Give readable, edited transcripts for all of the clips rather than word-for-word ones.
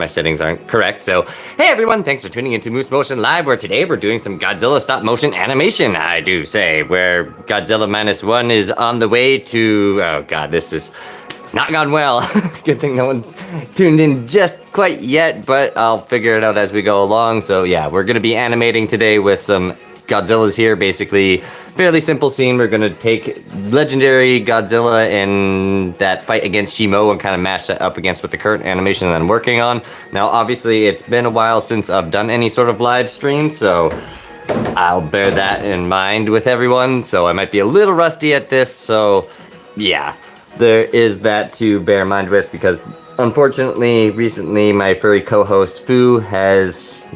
my settings aren't correct. So, hey everyone, thanks for tuning into Moose Motion Live, where today we're doing some Godzilla stop motion animation, I do say, where Godzilla Minus One is on the way to, oh god, this is not gone well. Good thing no one's tuned in just quite yet, but I'll figure it out as we go along. So yeah, we're gonna be animating today with some Godzillas here, basically fairly simple scene. We're gonna take legendary Godzilla and that fight against Shimo and kind of mash that up against with the current animation that I'm working on. Now obviously it's been a while since I've done any sort of live stream, so I'll bear that in mind with everyone. So I might be a little rusty at this, so yeah, there is that to bear in mind with, because unfortunately recently my furry co-host Fu has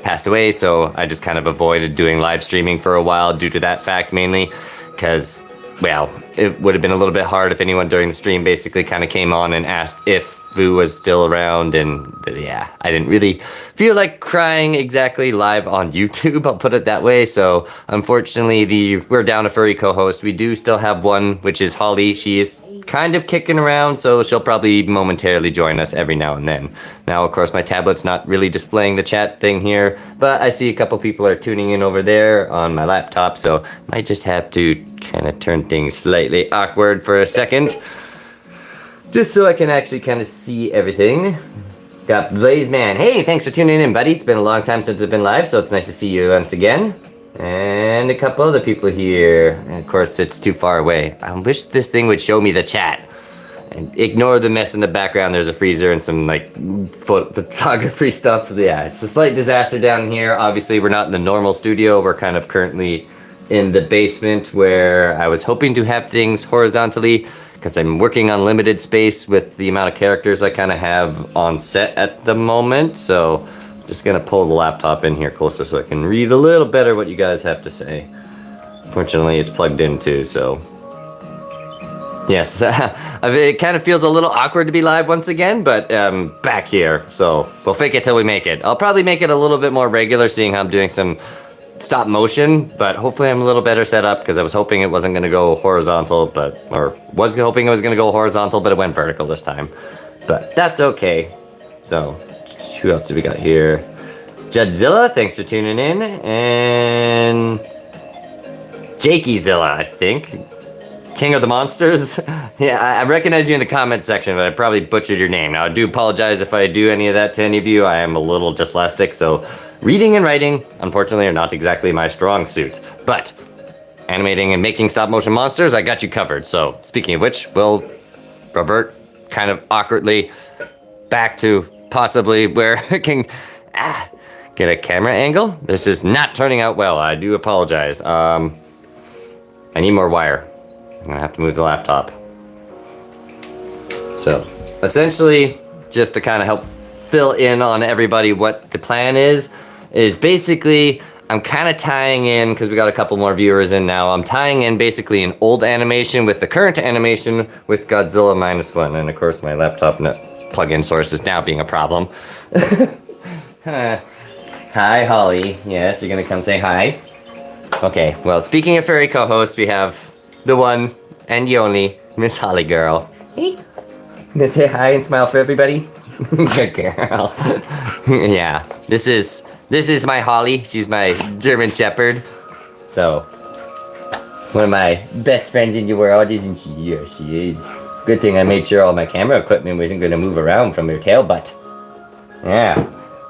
passed away, so I just kind of avoided doing live streaming for a while due to that fact mainly, because, well, it would have been a little bit hard if anyone during the stream basically kind of came on and asked if Fu was still around, and yeah, I didn't really feel like crying exactly live on YouTube, I'll put it that way. So unfortunately we're down a furry co-host. We do still have one, which is Holly. She is kind of kicking around, so she'll probably momentarily join us every now and then. Now, of course, my tablet's not really displaying the chat thing here, but I see a couple people are tuning in over there on my laptop, so might just have to kind of turn things slightly awkward for a second, just so I can actually kind of see everything. Got Blaze Man. Hey, thanks for tuning in, buddy. It's been a long time since I've been live, so it's nice to see you once again. And a couple other people here. And of course, it's too far away. I wish this thing would show me the chat. And ignore the mess in the background. There's a freezer and some like photography stuff. Yeah, it's a slight disaster down here. Obviously, we're not in the normal studio. We're kind of currently in the basement, where I was hoping to have things horizontally, because I'm working on limited space with the amount of characters I kind of have on set at the moment. So just gonna pull the laptop in here closer so I can read a little better what you guys have to say. Fortunately, it's plugged in too, so yes. It kind of feels a little awkward to be live once again, but back here, so we'll fake it till we make it. I'll probably make it a little bit more regular, seeing how I'm doing some stop motion, but hopefully I'm a little better set up, because I was hoping it wasn't gonna go horizontal, or was hoping it was gonna go horizontal, but it went vertical this time. But that's okay. So who else do we got here? Godzilla, thanks for tuning in. And Jakeyzilla, I think. King of the Monsters. Yeah, I recognize you in the comments section, but I probably butchered your name. Now, I do apologize if I do any of that to any of you. I am a little dyslexic, so reading and writing, unfortunately, are not exactly my strong suit. But animating and making stop motion monsters, I got you covered. So speaking of which, we'll revert kind of awkwardly back to possibly where I can get a camera angle. This is not turning out well. I do apologize. I need more wire. I'm gonna have to move the laptop. So essentially, just to kind of help fill in on everybody what the plan is basically I'm kind of tying in, because we got a couple more viewers in now, I'm tying in basically an old animation with the current animation with Godzilla Minus One. And of course my laptop plug-in source is now being a problem. Hi, Holly. Yes, you're gonna come say hi? Okay, well, speaking of furry co-hosts, we have the one and the only Miss Holly Girl. Hey. Gonna say hi and smile for everybody? Good girl. Yeah, this is my Holly. She's my German Shepherd. So, one of my best friends in the world, isn't she? Yes, she is. Good thing I made sure all my camera equipment wasn't going to move around from her tail butt. Yeah,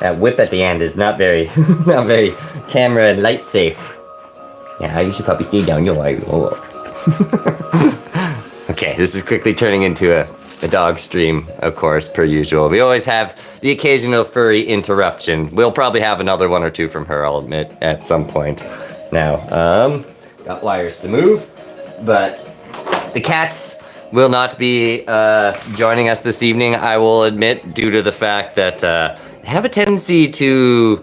that whip at the end is not very, not very camera and light safe. Yeah, you should probably stay down your way. Okay, this is quickly turning into a dog stream, of course, per usual. We always have the occasional furry interruption. We'll probably have another one or two from her, I'll admit, at some point. Now, got wires to move, but the cats will not be joining us this evening, I will admit, due to the fact that they have a tendency to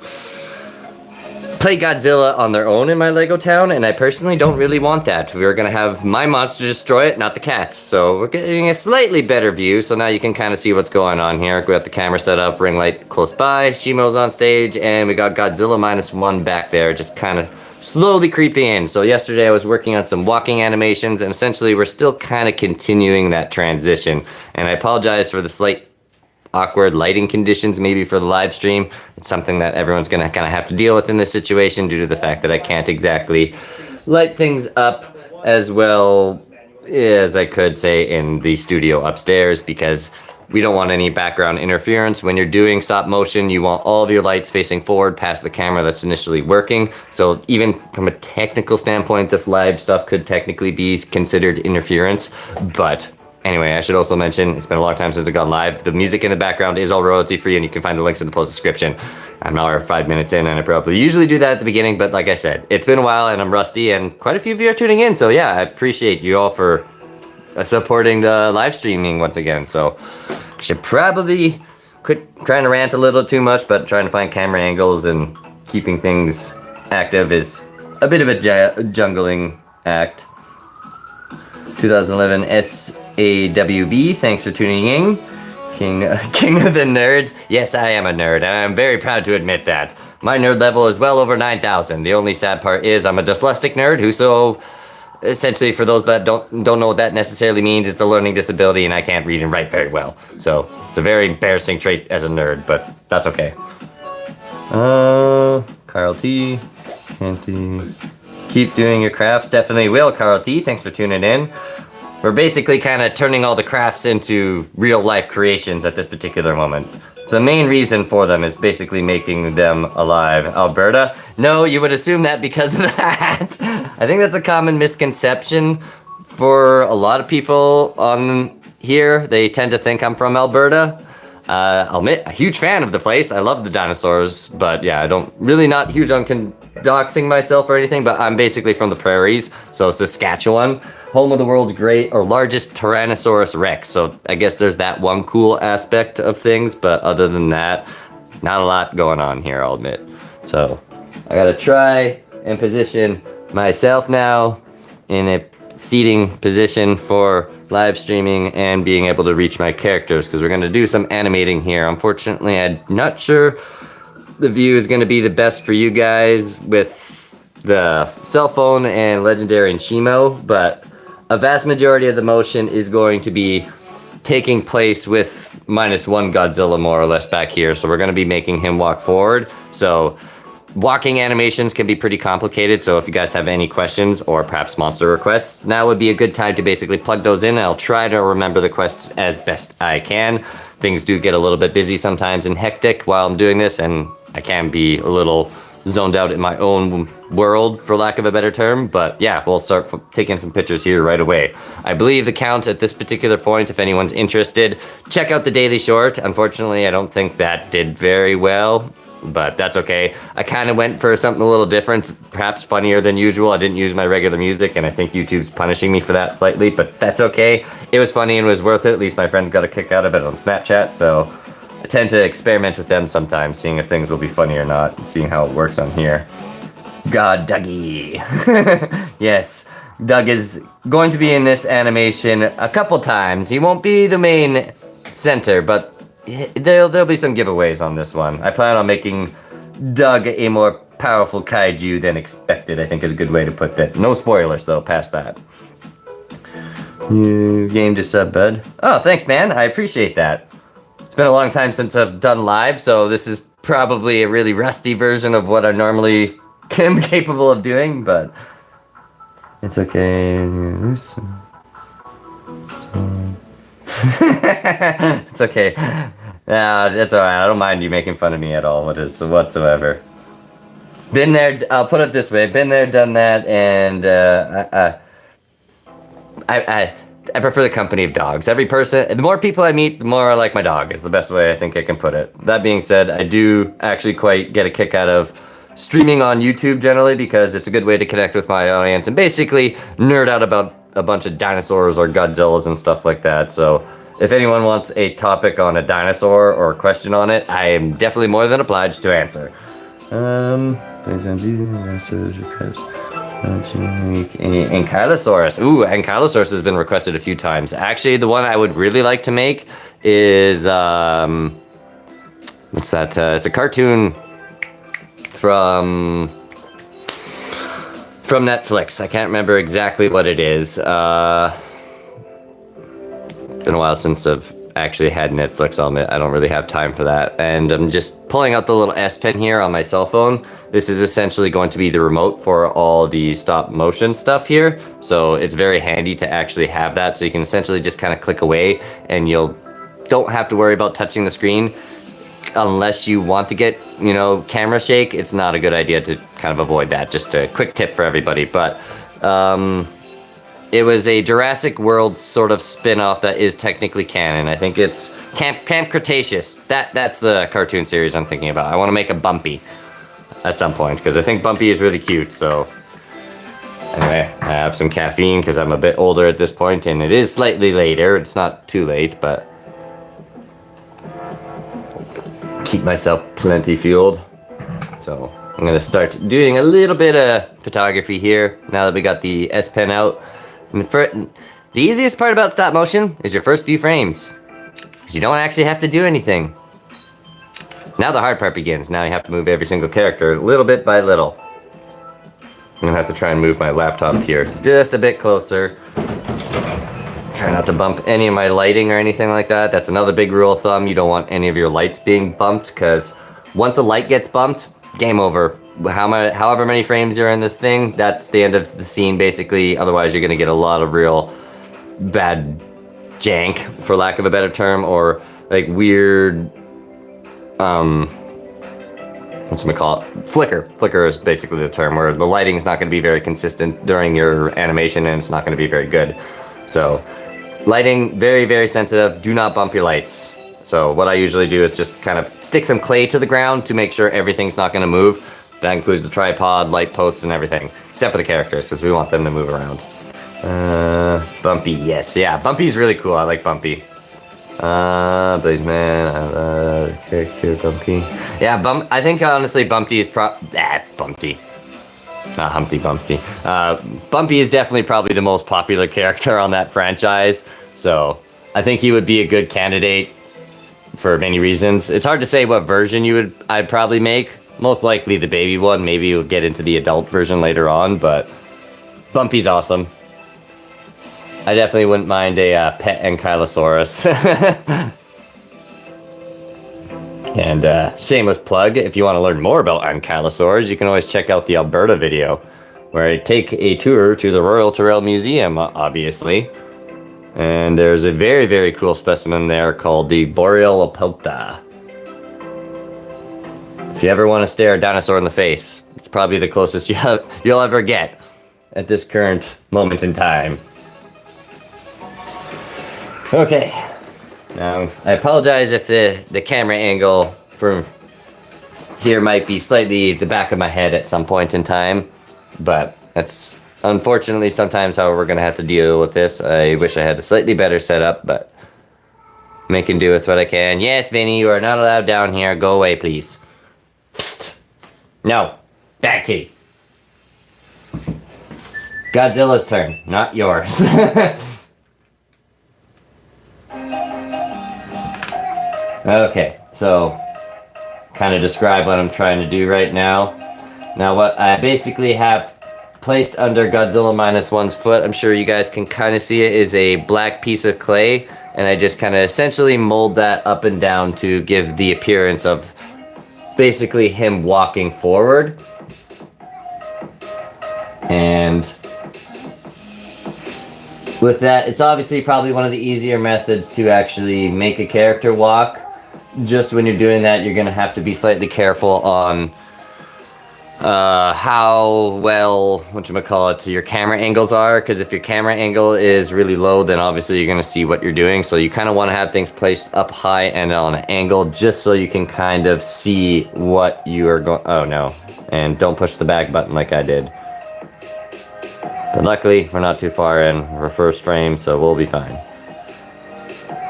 play Godzilla on their own in my Lego town, and I personally don't really want that. We're gonna have my monster destroy it, not the cats. So we're getting a slightly better view, so now you can kind of see what's going on here. We got the camera set up, ring light close by, Shimo's on stage, and we got Godzilla Minus One back there, just kind of slowly creeping in. So yesterday I was working on some walking animations, and essentially we're still kind of continuing that transition. And I apologize for the slight awkward lighting conditions maybe for the live stream. It's something that everyone's gonna kind of have to deal with in this situation due to the fact that I can't exactly light things up as well as I could say in the studio upstairs, because we don't want any background interference. When you're doing stop motion, you want all of your lights facing forward past the camera that's initially working. So even from a technical standpoint, this live stuff could technically be considered interference. But anyway, I should also mention, it's been a long time since I've gone live. The music in the background is all royalty free, and you can find the links in the post description. I'm now 5 minutes in, and I probably usually do that at the beginning, but like I said, it's been a while and I'm rusty, and quite a few of you are tuning in. So yeah, I appreciate you all for supporting the live streaming once again. So should probably quit trying to rant a little too much, but trying to find camera angles and keeping things active is a bit of a jungling act. 2011 SAWB, thanks for tuning in. King of the nerds. Yes, I am a nerd, and I'm very proud to admit that. My nerd level is well over 9,000. The only sad part is I'm a dyslexic nerd who essentially, for those that don't know what that necessarily means, it's a learning disability and I can't read and write very well. So it's a very embarrassing trait as a nerd, but that's okay. Carl T. Canty. Keep doing your crafts. Definitely will, Carl T. Thanks for tuning in. We're basically kind of turning all the crafts into real life creations at this particular moment. The main reason for them is basically making them alive. Alberta? No, you would assume that because of that. I think that's a common misconception for a lot of people on here. They tend to think I'm from Alberta. I'll admit, a huge fan of the place. I love the dinosaurs, but yeah, I don't really not huge on doxing myself or anything, but I'm basically from the prairies, so Saskatchewan, home of the world's largest Tyrannosaurus Rex. So I guess there's that one cool aspect of things, but other than that, not a lot going on here, I'll admit. So I gotta try and position myself now in a seating position for live streaming and being able to reach my characters, because we're going to do some animating here. Unfortunately, I'm not sure the view is going to be the best for you guys with the cell phone and Legendary and Shimo, but a vast majority of the motion is going to be taking place with -1 Godzilla more or less back here. So we're going to be making him walk forward. So walking animations can be pretty complicated, so if you guys have any questions or perhaps monster requests, now would be a good time to basically plug those in. I'll try to remember the quests as best I can. Things do get a little bit busy sometimes and hectic while I'm doing this, and I can be a little zoned out in my own world, for lack of a better term. But yeah, we'll start taking some pictures here right away. I believe the count at this particular point, if anyone's interested, check out the daily short. Unfortunately, I don't think that did very well, but that's okay. I kind of went for something a little different, perhaps funnier than usual. I didn't use my regular music, and I think YouTube's punishing me for that slightly, but that's okay. It was funny and was worth it. At least my friends got a kick out of it on Snapchat, so I tend to experiment with them sometimes, seeing if things will be funny or not, and seeing how it works on here. God, Dougie. Yes, Doug is going to be in this animation a couple times. He won't be the main center, but there'll be some giveaways on this one. I plan on making Doug a more powerful kaiju than expected, I think is a good way to put that. No spoilers though, past that. You gamed a sub, bud. Oh, thanks, man. I appreciate that. It's been a long time since I've done live, so this is probably a really rusty version of what I normally am capable of doing, but it's okay. It's okay. No, it's alright. I don't mind you making fun of me at all whatsoever. Been there, I'll put it this way, been there, done that, and I prefer the company of dogs. Every person, the more people I meet, the more I like my dog, is the best way I think I can put it. That being said, I do actually quite get a kick out of streaming on YouTube generally, because it's a good way to connect with my audience and basically nerd out about a bunch of dinosaurs or Godzillas and stuff like that. So if anyone wants a topic on a dinosaur or a question on it, I am definitely more than obliged to answer. Ankylosaurus. Ooh, Ankylosaurus has been requested a few times. Actually, the one I would really like to make is, what's that? It's a cartoon from Netflix. I can't remember exactly what it is. It's been a while since I've actually had Netflix on it. I don't really have time for that. And I'm just pulling out the little S Pen here on my cell phone. This is essentially going to be the remote for all the stop motion stuff here. So it's very handy to actually have that. So you can essentially just kind of click away and don't have to worry about touching the screen. Unless you want to get, you know, camera shake, it's not a good idea to kind of avoid that. Just a quick tip for everybody. But it was a Jurassic World sort of spin-off that is technically canon. I think it's Camp Cretaceous. That's the cartoon series I'm thinking about. I want to make a Bumpy at some point because I think Bumpy is really cute. So anyway, I have some caffeine because I'm a bit older at this point and it is slightly later. It's not too late, but keep myself plenty fueled. So I'm gonna start doing a little bit of photography here now that we got the S Pen out. And the easiest part about stop motion is your first few frames, because you don't actually have to do anything. Now the hard part begins. Now you have to move every single character little bit by little. I'm gonna have to try and move my laptop here just a bit closer. Try not to bump any of my lighting or anything like that. That's another big rule of thumb. You don't want any of your lights being bumped, because once a light gets bumped, game over. However many frames you're in this thing, that's the end of the scene basically. Otherwise you're gonna get a lot of real bad jank, for lack of a better term, or like weird, whatchamacallit? Flicker. Flicker is basically the term, where the lighting is not gonna be very consistent during your animation and it's not gonna be very good. So lighting, very, very sensitive. Do not bump your lights. So what I usually do is just kind of stick some clay to the ground to make sure everything's not gonna move. That includes the tripod, light posts, and everything. Except for the characters, because we want them to move around. Bumpy, yes. Yeah, Bumpy's really cool. I like Bumpy. Blaze Man, character Bumpy. Yeah, I think honestly Bumpy is Bumpy. Not Humpty Bumpty. Bumpy is definitely probably the most popular character on that franchise. So I think he would be a good candidate for many reasons. It's hard to say what version I'd probably make. Most likely the baby one. Maybe you'll get into the adult version later on, but Bumpy's awesome. I definitely wouldn't mind a pet Ankylosaurus. And shameless plug, if you want to learn more about ankylosaurs, you can always check out the Alberta video, where I take a tour to the Royal Tyrrell Museum, obviously. And there's a very, very cool specimen there called the Boreal Opelta. If you ever want to stare a dinosaur in the face, it's probably the closest you'll ever get at this current moment in time. Okay. Now, I apologize if the camera angle from here might be slightly the back of my head at some point in time, but that's unfortunately sometimes how we're going to have to deal with this. I wish I had a slightly better setup, but making do with what I can. Yes, Vinny, you are not allowed down here. Go away, please. Psst. No. Bad kitty. Godzilla's turn, not yours. Okay, so kind of describe what I'm trying to do right now. Now what I basically have placed under Godzilla Minus One's foot, I'm sure you guys can kind of see it, is a black piece of clay, and I just kind of essentially mold that up and down to give the appearance of basically him walking forward. And with that, it's obviously probably one of the easier methods to actually make a character walk. Just when you're doing that, you're going to have to be slightly careful on how well, your camera angles are. Because if your camera angle is really low, then obviously you're going to see what you're doing. So you kind of want to have things placed up high and on an angle, just so you can kind of see what you are going... Oh, no. And don't push the back button like I did. But luckily, we're not too far in. We're first frame, so we'll be fine.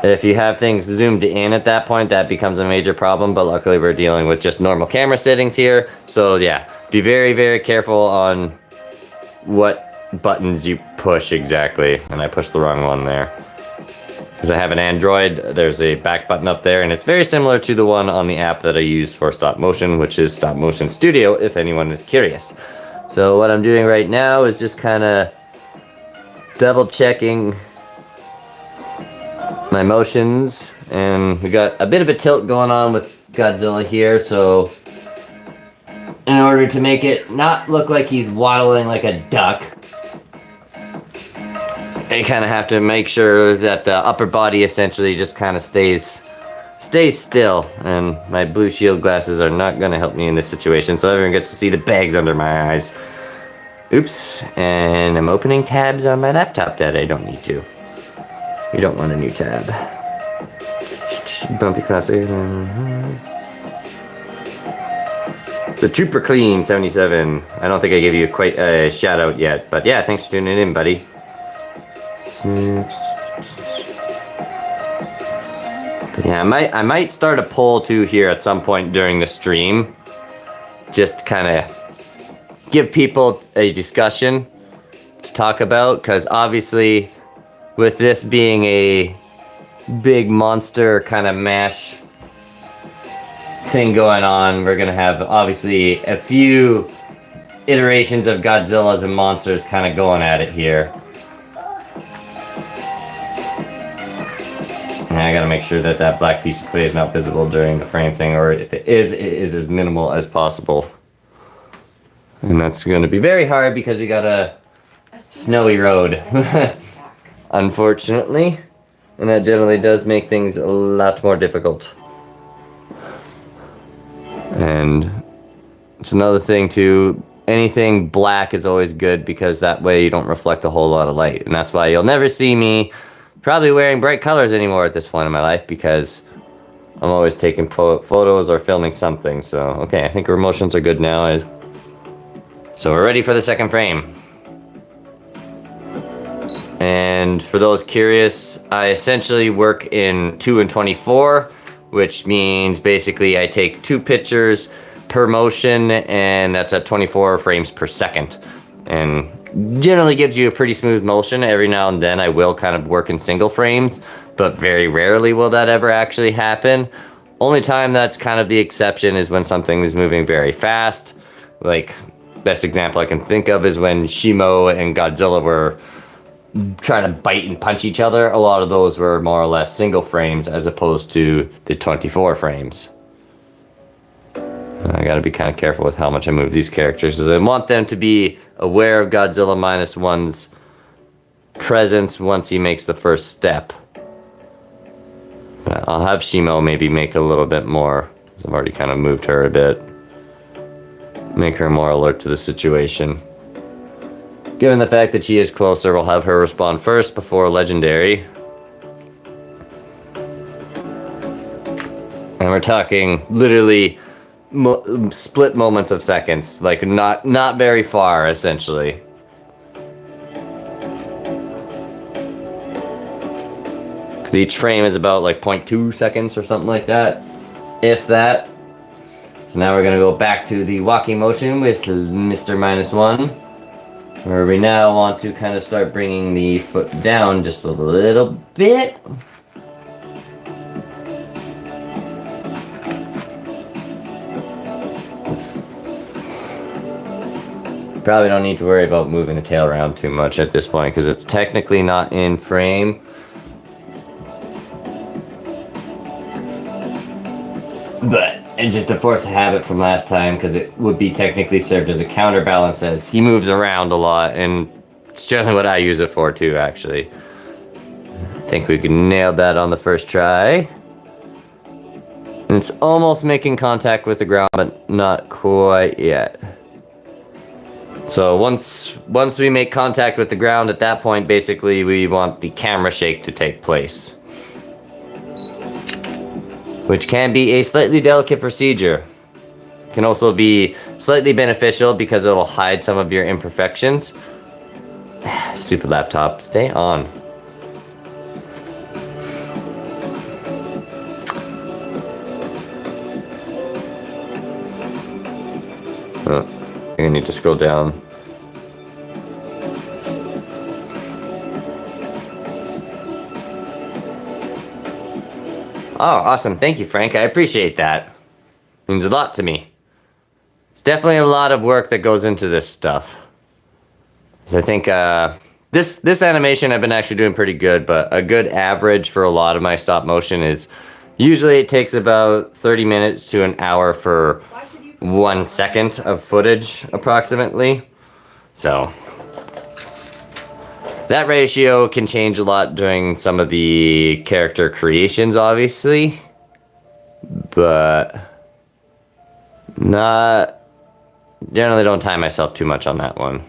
If you have things zoomed in at that point, that becomes a major problem, but luckily we're dealing with just normal camera settings here. So yeah, be very, very careful on what buttons you push exactly. And I pushed the wrong one there. Because I have an Android, there's a back button up there, and it's very similar to the one on the app that I use for stop motion, which is Stop Motion Studio, if anyone is curious. So what I'm doing right now is just kind of double checking my motions, and we got a bit of a tilt going on with Godzilla here, so in order to make it not look like he's waddling like a duck, I kind of have to make sure that the upper body essentially just kind of stays still, and my blue shield glasses are not going to help me in this situation, so everyone gets to see the bags under my eyes. Oops, and I'm opening tabs on my laptop that I don't need to. You don't want a new tab. Bumpy classic. The Trooper Clean 77. I don't think I gave you quite a shout out yet, but yeah, thanks for tuning in, buddy. But yeah, I might start a poll too here at some point during the stream. Just kind of give people a discussion to talk about, because obviously with this being a big monster kind of mash thing going on, we're gonna have obviously a few iterations of Godzillas and monsters kind of going at it here. And I gotta make sure that that black piece of clay is not visible during the frame thing, or if it is as minimal as possible. And that's gonna be very hard because we got a snowy road. Unfortunately, and that generally does make things a lot more difficult. And it's another thing too, anything black is always good because that way you don't reflect a whole lot of light. And that's why you'll never see me probably wearing bright colors anymore at this point in my life, because I'm always taking photos or filming something. So, okay, I think our motions are good now. So we're ready for the second frame. And for those curious, I essentially work in 2 and 24, which means basically I take 2 pictures per motion, and that's at 24 frames per second. And generally gives you a pretty smooth motion. Every now and then I will kind of work in single frames, but very rarely will that ever actually happen. Only time that's kind of the exception is when something is moving very fast. Like, best example I can think of is when Shimo and Godzilla were trying to bite and punch each other. A lot of those were more or less single frames as opposed to the 24 frames. I gotta be kind of careful with how much I move these characters, because I want them to be aware of Godzilla Minus One's presence once he makes the first step. But I'll have Shimo maybe make a little bit more, because I've already kind of moved her a bit. Make her more alert to the situation. Given the fact that she is closer, we'll have her respond first before Legendary. And we're talking literally split moments of seconds, like not very far, essentially. Because each frame is about like 0.2 seconds or something like that, if that. So now we're gonna go back to the walking motion with Mr. Minus One, where we now want to kind of start bringing the foot down just a little bit. Probably don't need to worry about moving the tail around too much at this point, because it's technically not in frame. But it's just a force of habit from last time, because it would be technically served as a counterbalance as he moves around a lot, and it's generally what I use it for too, actually. I think we can nail that on the first try. And it's almost making contact with the ground, but not quite yet. So once we make contact with the ground, at that point, basically, we want the camera shake to take place. Which can be a slightly delicate procedure. Can also be slightly beneficial because it'll hide some of your imperfections. Stupid laptop, stay on. Oh, I need to scroll down. Oh, awesome. Thank you, Frank. I appreciate that. It means a lot to me. It's definitely a lot of work that goes into this stuff. So I think This animation I've been actually doing pretty good, but a good average for a lot of my stop motion is usually it takes about 30 minutes to an hour for 1 second of footage approximately. So that ratio can change a lot during some of the character creations, obviously, but generally don't time myself too much on that one.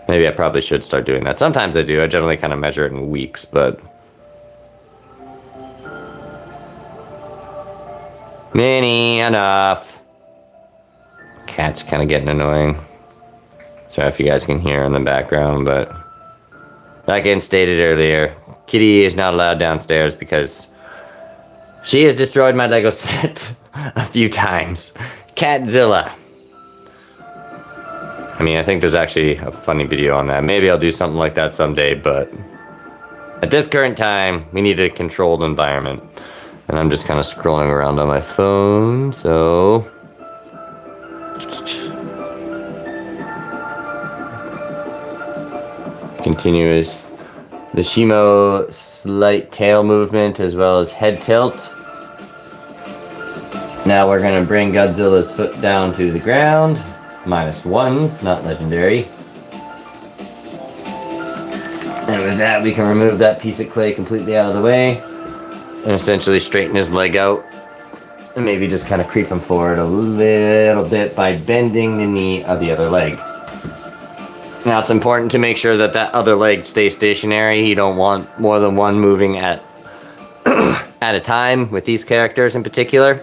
Maybe I probably should start doing that. Sometimes I do. I generally kind of measure it in weeks, but Minnie, enough. Cat's kind of getting annoying. Sorry if you guys can hear in the background, but like I stated earlier, Kitty is not allowed downstairs because she has destroyed my Lego set a few times. Catzilla. I mean, I think there's actually a funny video on that. Maybe I'll do something like that someday, but at this current time, we need a controlled environment. And I'm just kind of scrolling around on my phone, so continuous the Shimo slight tail movement as well as head tilt. Now we're gonna bring Godzilla's foot down to the ground. -1s, not legendary. And with that, we can remove that piece of clay completely out of the way and essentially straighten his leg out and maybe just kind of creep him forward a little bit by bending the knee of the other leg. Now it's important to make sure that that other leg stays stationary. You don't want more than one moving at at a time with these characters in particular.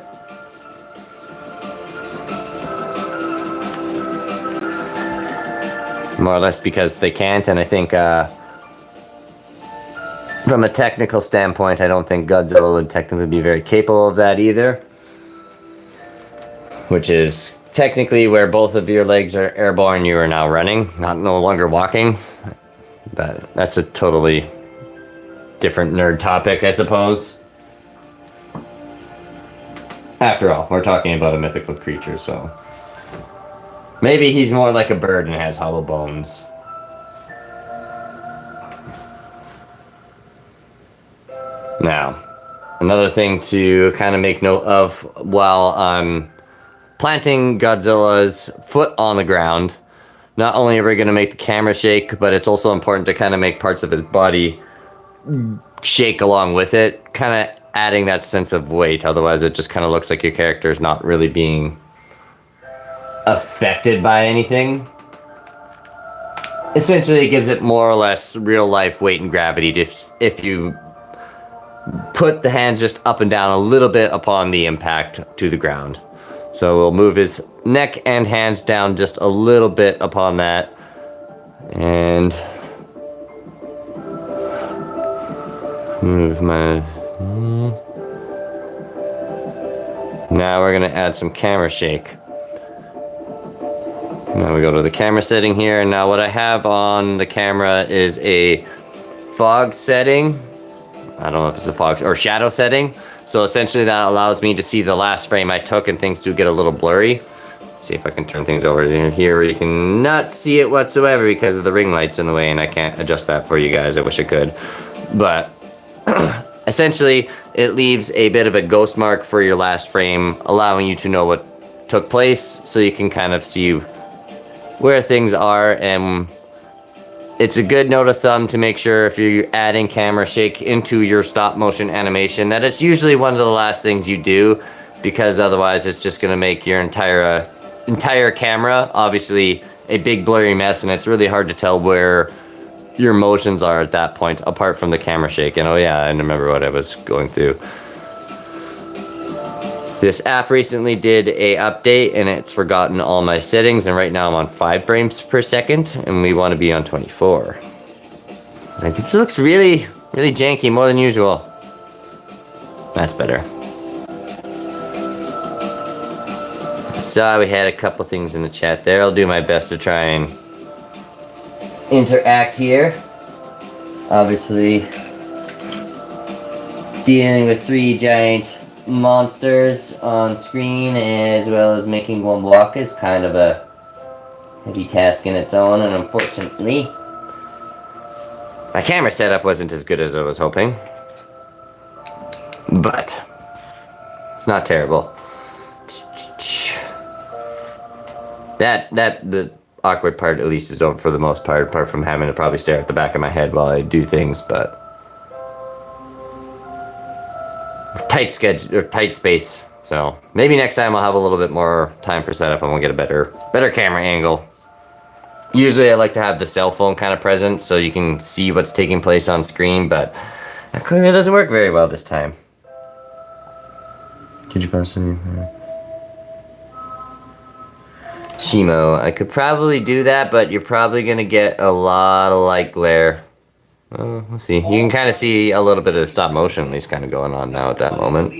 More or less because they can't, and I think from a technical standpoint, I don't think Godzilla would technically be very capable of that either. Which is technically where both of your legs are airborne, you are now running, no longer walking. But that's a totally different nerd topic, I suppose. After all, we're talking about a mythical creature, so maybe he's more like a bird and has hollow bones. Now, another thing to kind of make note of while I'm planting Godzilla's foot on the ground, not only are we going to make the camera shake, but it's also important to kind of make parts of his body shake along with it, kind of adding that sense of weight. Otherwise, it just kind of looks like your character is not really being affected by anything. Essentially, it gives it more or less real life weight and gravity if you put the hands just up and down a little bit upon the impact to the ground. So we'll move his neck and hands down just a little bit upon that. And move my... Now we're gonna add some camera shake. Now we go to the camera setting here, and now what I have on the camera is a fog setting. I don't know if it's a fog or shadow setting. So essentially that allows me to see the last frame I took, and things do get a little blurry. See if I can turn things over to here where you can not see it whatsoever because of the ring lights in the way, and I can't adjust that for you guys. I wish I could. But essentially it leaves a bit of a ghost mark for your last frame, allowing you to know what took place, so you can kind of see where things are. And it's a good note of thumb to make sure if you're adding camera shake into your stop motion animation that it's usually one of the last things you do, because otherwise it's just going to make your entire camera obviously a big blurry mess, and it's really hard to tell where your motions are at that point apart from the camera shake. And oh yeah, I remember what I was going through. This app recently did a update and it's forgotten all my settings, and right now I'm on 5 frames per second and we want to be on 24. Like, this looks really, really janky, more than usual. That's better. Saw we had a couple things in the chat there. I'll do my best to try and interact here. Obviously, dealing with 3 giant monsters on screen as well as making one walk is kind of a heavy task in its own, and unfortunately My camera setup wasn't as good as I was hoping. But it's not terrible. The awkward part at least is over for the most part, apart from having to probably stare at the back of my head while I do things, but tight schedule or tight space. So maybe next time I'll have a little bit more time for setup and we'll get a better camera angle. Usually I like to have the cell phone kind of present so you can see what's taking place on screen, but that clearly doesn't work very well this time. Could you possibly... Shimo, I could probably do that, but you're probably gonna get a lot of light glare. We'll see. You can kind of see a little bit of stop motion at least kind of going on now at that moment.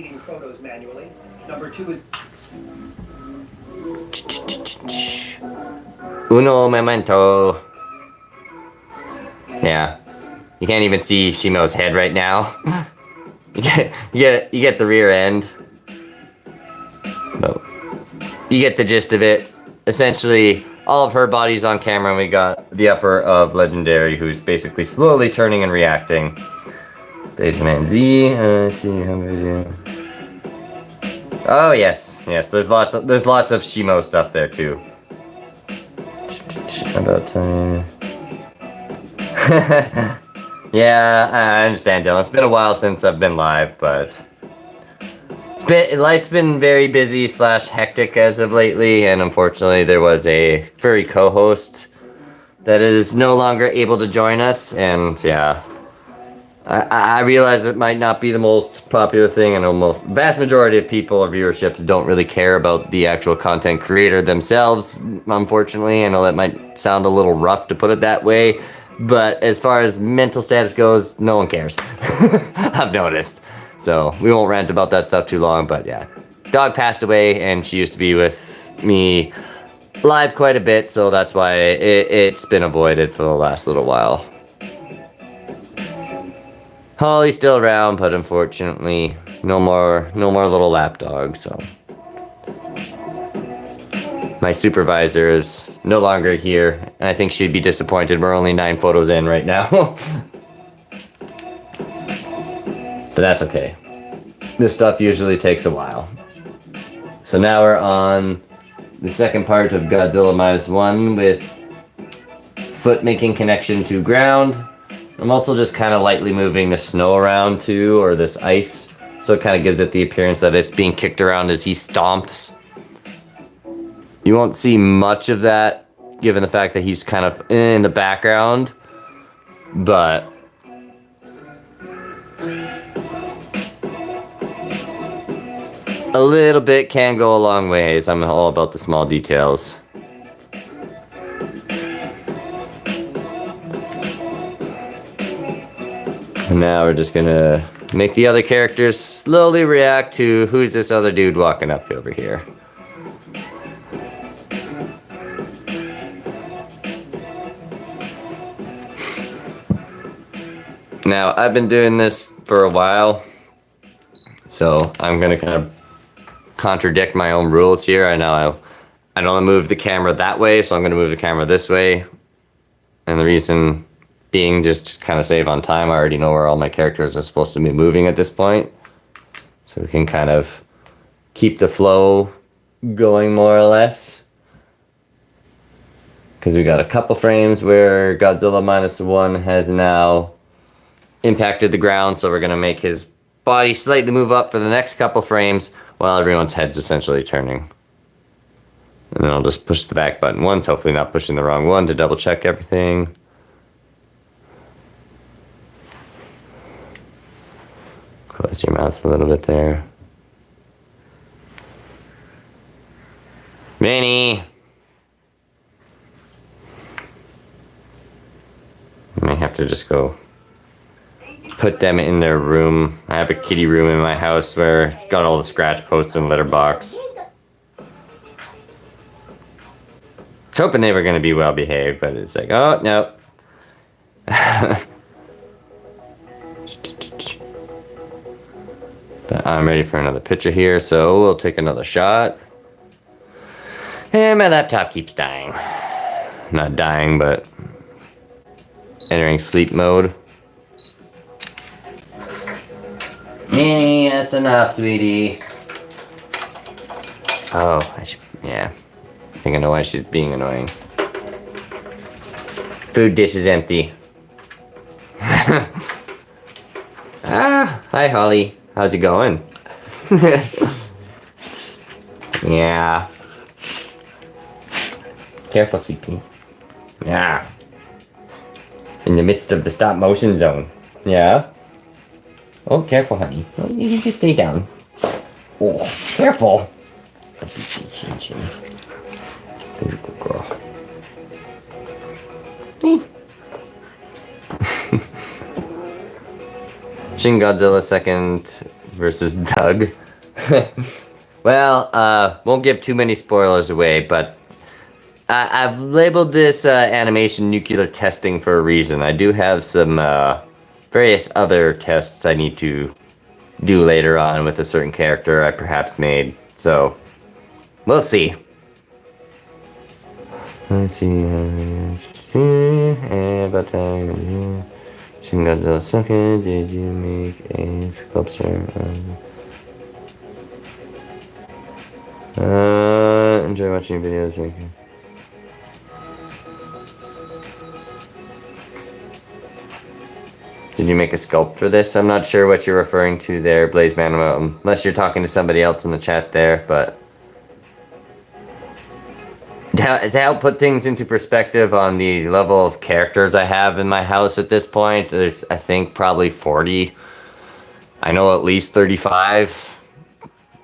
Uno momento. Yeah, you can't even see Shimo's head right now. you get the rear end. But you get the gist of it. Essentially, all of her body's on camera, and we got the upper of Legendary, who's basically slowly turning and reacting. Dejaman Z, see how video. Oh yes, there's lots of Shimo stuff there too. About time. Yeah, I understand, Dylan. It's been a while since I've been live, but life's been very busy / hectic as of lately, and unfortunately there was a furry co-host that is no longer able to join us, and yeah, I realize it might not be the most popular thing, and almost vast majority of people or viewerships don't really care about the actual content creator themselves, unfortunately. I know that might sound a little rough to put it that way, but as far as mental status goes, no one cares. I've noticed. So we won't rant about that stuff too long, but yeah. Dog passed away, and she used to be with me live quite a bit, so that's why it's been avoided for the last little while. Holly's still around, but unfortunately, no more little lap dog, so. My supervisor is no longer here, and I think she'd be disappointed. We're only 9 photos in right now. But that's okay. This stuff usually takes a while. So now we're on the second part of Godzilla Minus One with foot making connection to ground. I'm also just kind of lightly moving the snow around too, or this ice, so it kind of gives it the appearance that it's being kicked around as he stomps. You won't see much of that, given the fact that he's kind of in the background, but a little bit can go a long ways. I'm all about the small details. And now we're just gonna make the other characters slowly react to who's this other dude walking up over here. Now, I've been doing this for a while, so I'm gonna kind of contradict my own rules here. I know I don't move the camera that way, so I'm gonna move the camera this way. And the reason being just kind of save on time. I already know where all my characters are supposed to be moving at this point. So we can kind of keep the flow going more or less. Because we got a couple frames where Godzilla Minus One has now impacted the ground, so we're going to make his body slightly move up for the next couple frames while everyone's head's essentially turning. And then I'll just push the back button once, hopefully not pushing the wrong one, to double check everything. Close your mouth a little bit there. Minnie! I may have to just go put them in their room. I have a kitty room in my house where it's got all the scratch posts and litter box. I was hoping they were going to be well behaved, but it's like, oh, no. But I'm ready for another picture here, so we'll take another shot. And my laptop keeps dying. Not dying, but entering sleep mode. Minnie, that's enough, sweetie. Oh, yeah. I think I know why she's being annoying. Food dish is empty. Ah, hi Holly. How's it going? Yeah. Careful, sweet pea. Yeah. In the midst of the stop motion zone. Yeah. Oh, careful, honey. Oh, you can just stay down. Oh, careful. Good girl. Shin Godzilla second versus Doug. Well, won't give too many spoilers away, but I've labeled this animation nuclear testing for a reason. I do have some various other tests I need to do later on with a certain character I perhaps made. So, we'll see. Let's see. About time. Shin Godzilla second. Did you make a sculpture? Enjoy watching videos. Okay. Did you make a sculpt for this? I'm not sure what you're referring to there, Blazeman, unless you're talking to somebody else in the chat there, but to help put things into perspective on the level of characters I have in my house at this point, there's, I think, probably 40. I know at least 35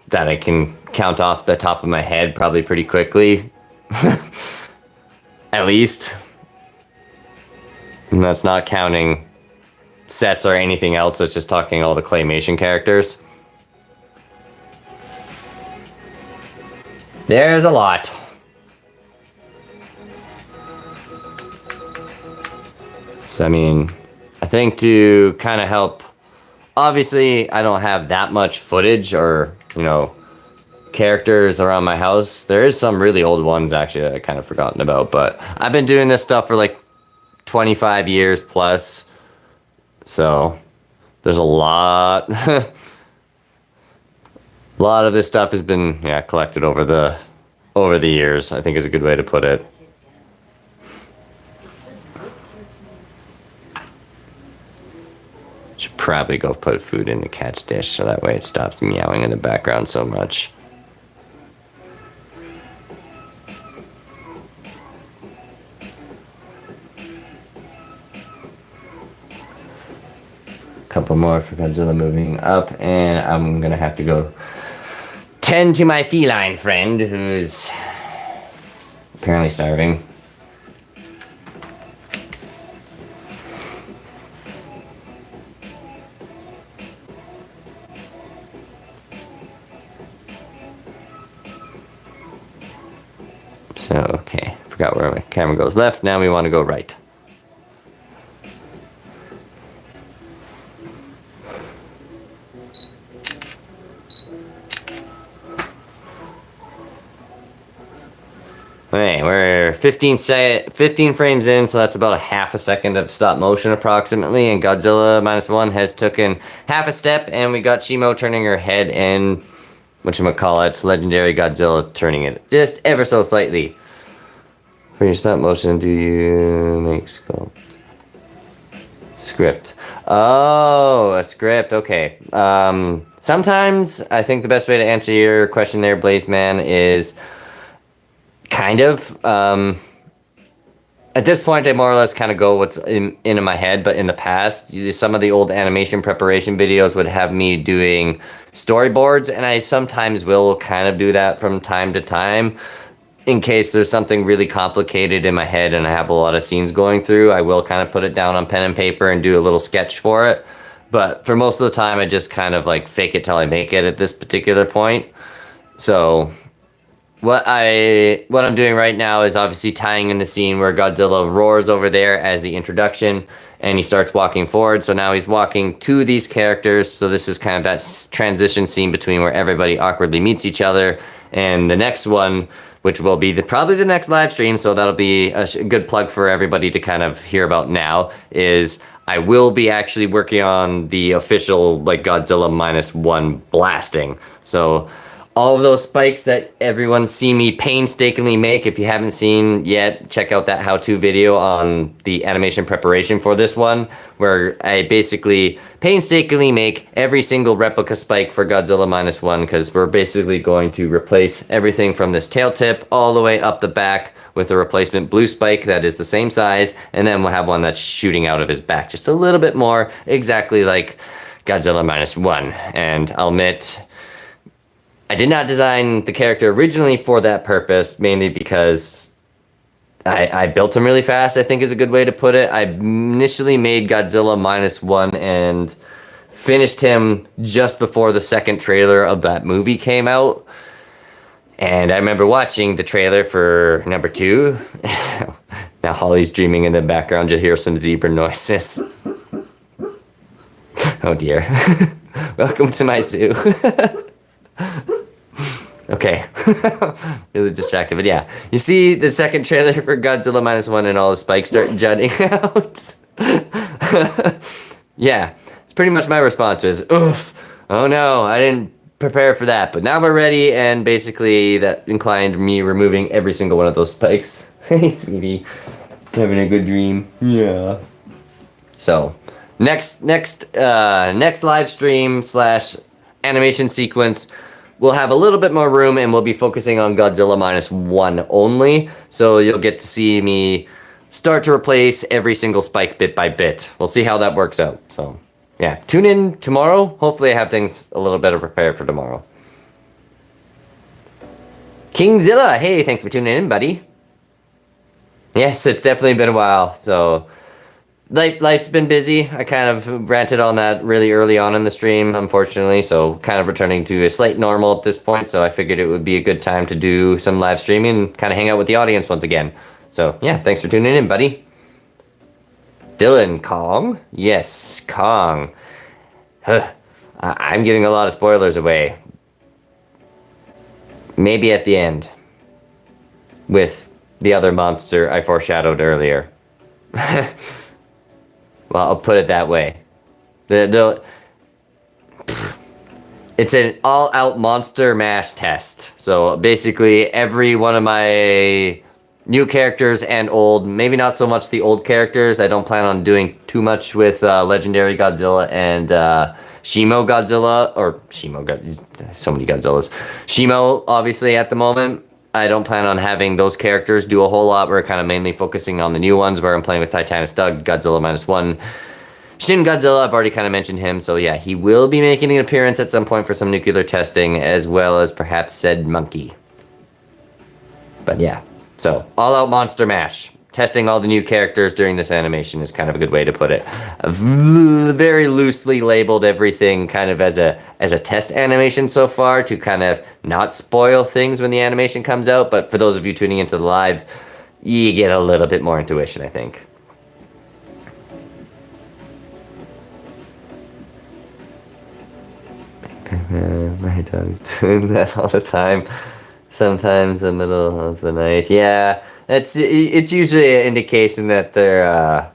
that I can count off the top of my head probably pretty quickly. At least. And that's not counting sets or anything else, it's just talking all the claymation characters. There's a lot. So I mean, I think to kind of help, obviously I don't have that much footage or, you know, characters around my house. There is some really old ones actually that I kind of forgotten about, but I've been doing this stuff for like 25 years plus. So there's a lot a lot of this stuff has been collected over the years, I think is a good way to put it. Should probably go put food in the cat's dish so that way it stops meowing in the background so much. Couple more for Godzilla moving up, and I'm gonna have to go tend to my feline friend who's apparently starving. So, okay, forgot where my camera goes left. Now we want to go right. Okay, we're 15 frames in, so that's about a half a second of stop motion approximately, and Godzilla Minus One has taken half a step, and we got Shimo turning her head, and whatchamacallit, legendary Godzilla turning it just ever so slightly. For your stop motion, do you make script? Oh, a script, okay. Sometimes I think the best way to answer your question there, Blazeman, is kind of. At this point, I more or less kind of go what's in my head, but in the past, some of the old animation preparation videos would have me doing storyboards, and I sometimes will kind of do that from time to time. In case there's something really complicated in my head and I have a lot of scenes going through, I will kind of put it down on pen and paper and do a little sketch for it. But for most of the time, I just kind of like fake it till I make it at this particular point. So what I'm doing right now is obviously tying in the scene where Godzilla roars over there as the introduction, and he starts walking forward. So now he's walking to these characters. So this is kind of that transition scene between where everybody awkwardly meets each other. And the next one, which will be probably the next live stream, so that'll be a good plug for everybody to kind of hear about now, is I will be actually working on the official like Godzilla Minus One blasting. So all of those spikes that everyone see me painstakingly make, if you haven't seen yet, check out that how-to video on the animation preparation for this one, where I basically painstakingly make every single replica spike for Godzilla Minus One, because we're basically going to replace everything from this tail tip all the way up the back with a replacement blue spike that is the same size, and then we'll have one that's shooting out of his back just a little bit more, exactly like Godzilla Minus One. And I'll admit, I did not design the character originally for that purpose, mainly because I built him really fast, I think is a good way to put it. I initially made Godzilla Minus One and finished him just before the second trailer of that movie came out. And I remember watching the trailer for number 2. Now Holly's dreaming in the background. You'll hear some zebra noises. Oh dear. Welcome to my zoo. Okay. Really distracted, but yeah. You see the second trailer for Godzilla Minus One and all the spikes start jutting out? Yeah. It's pretty much my response was, oof. Oh no, I didn't prepare for that. But now we're ready, and basically that inclined me removing every single one of those spikes. Hey, sweetie. Having a good dream. Yeah. So, next live stream / animation sequence, we'll have a little bit more room, and we'll be focusing on Godzilla Minus One only. So you'll get to see me start to replace every single spike bit by bit. We'll see how that works out. So yeah, tune in tomorrow. Hopefully I have things a little better prepared for tomorrow. Kingzilla, hey, thanks for tuning in, buddy. Yes, it's definitely been a while. So life's been busy. I kind of ranted on that really early on in the stream, unfortunately, so kind of returning to a slight normal at this point, so I figured it would be a good time to do some live streaming and kind of hang out with the audience once again. So, yeah, thanks for tuning in, buddy. Dylan, Kong? Yes, Kong. I'm giving a lot of spoilers away. Maybe at the end. With the other monster I foreshadowed earlier. Well, I'll put it that way. It's an all-out monster mash test. So basically, every one of my new characters and old, maybe not so much the old characters. I don't plan on doing too much with Legendary Godzilla and Shimo Godzilla, or so many Godzillas. Shimo, obviously, at the moment. I don't plan on having those characters do a whole lot. We're kind of mainly focusing on the new ones where I'm playing with Titanus Doug, Godzilla Minus One. Shin Godzilla, I've already kind of mentioned him, so yeah, he will be making an appearance at some point for some nuclear testing, as well as perhaps said monkey. But yeah, so all-out monster mash. Testing all the new characters during this animation is kind of a good way to put it. I've very loosely labeled everything kind of as a test animation so far to kind of not spoil things when the animation comes out, but for those of you tuning into the live, you get a little bit more intuition, I think. My dog's doing that all the time. Sometimes in the middle of the night. Yeah. It's usually an indication that they're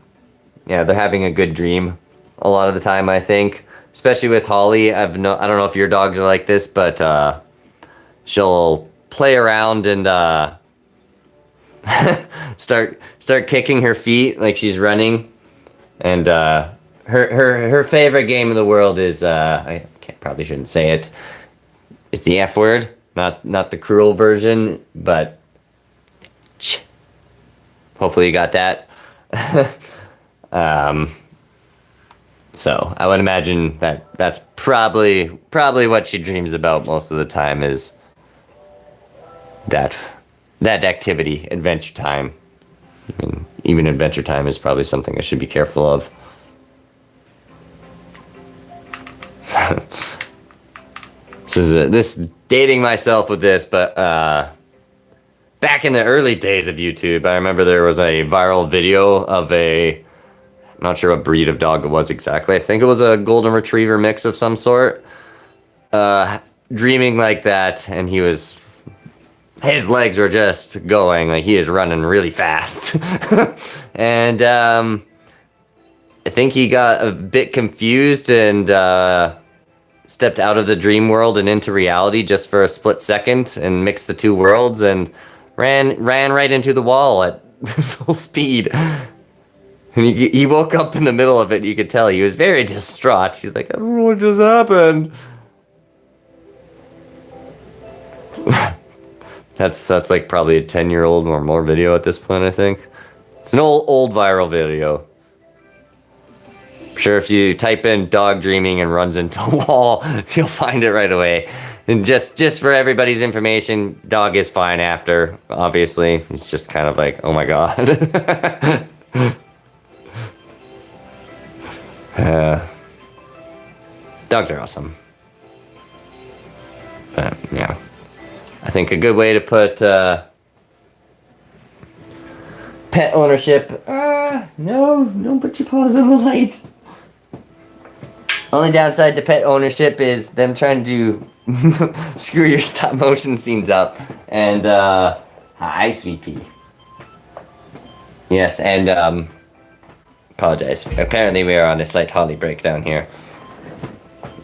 having a good dream a lot of the time, I think. Especially with Holly. I don't know if your dogs are like this, but she'll play around and start kicking her feet like she's running. And her favorite game in the world is probably shouldn't say it. It's the F word, not the cruel version, but hopefully you got that. So I would imagine that's probably what she dreams about most of the time is that activity, Adventure Time. Even Adventure Time is probably something I should be careful of. This dating myself with this, but back in the early days of YouTube, I remember there was a viral video of I'm not sure what breed of dog it was exactly. I think it was a golden retriever mix of some sort. Dreaming like that, and his legs were just going, like he is running really fast. And I think he got a bit confused and stepped out of the dream world and into reality just for a split second and mixed the two worlds and ran right into the wall at full speed. And he woke up in the middle of it. You could tell he was very distraught. He's like, I don't know what just happened. That's like probably a 10-year-old or more video at this point, I think. It's an old viral video. I'm sure if you type in dog dreaming and runs into a wall, you'll find it right away. And just for everybody's information, dog is fine after, obviously. It's just kind of like, oh my god. Dogs are awesome. But, yeah. I think a good way to put pet ownership. No, don't put your paws on the light. Only downside to pet ownership is them trying to screw your stop motion scenes up. And hi, sweet pea. Yes, and apologize. Apparently we are on a slight Holly breakdown here.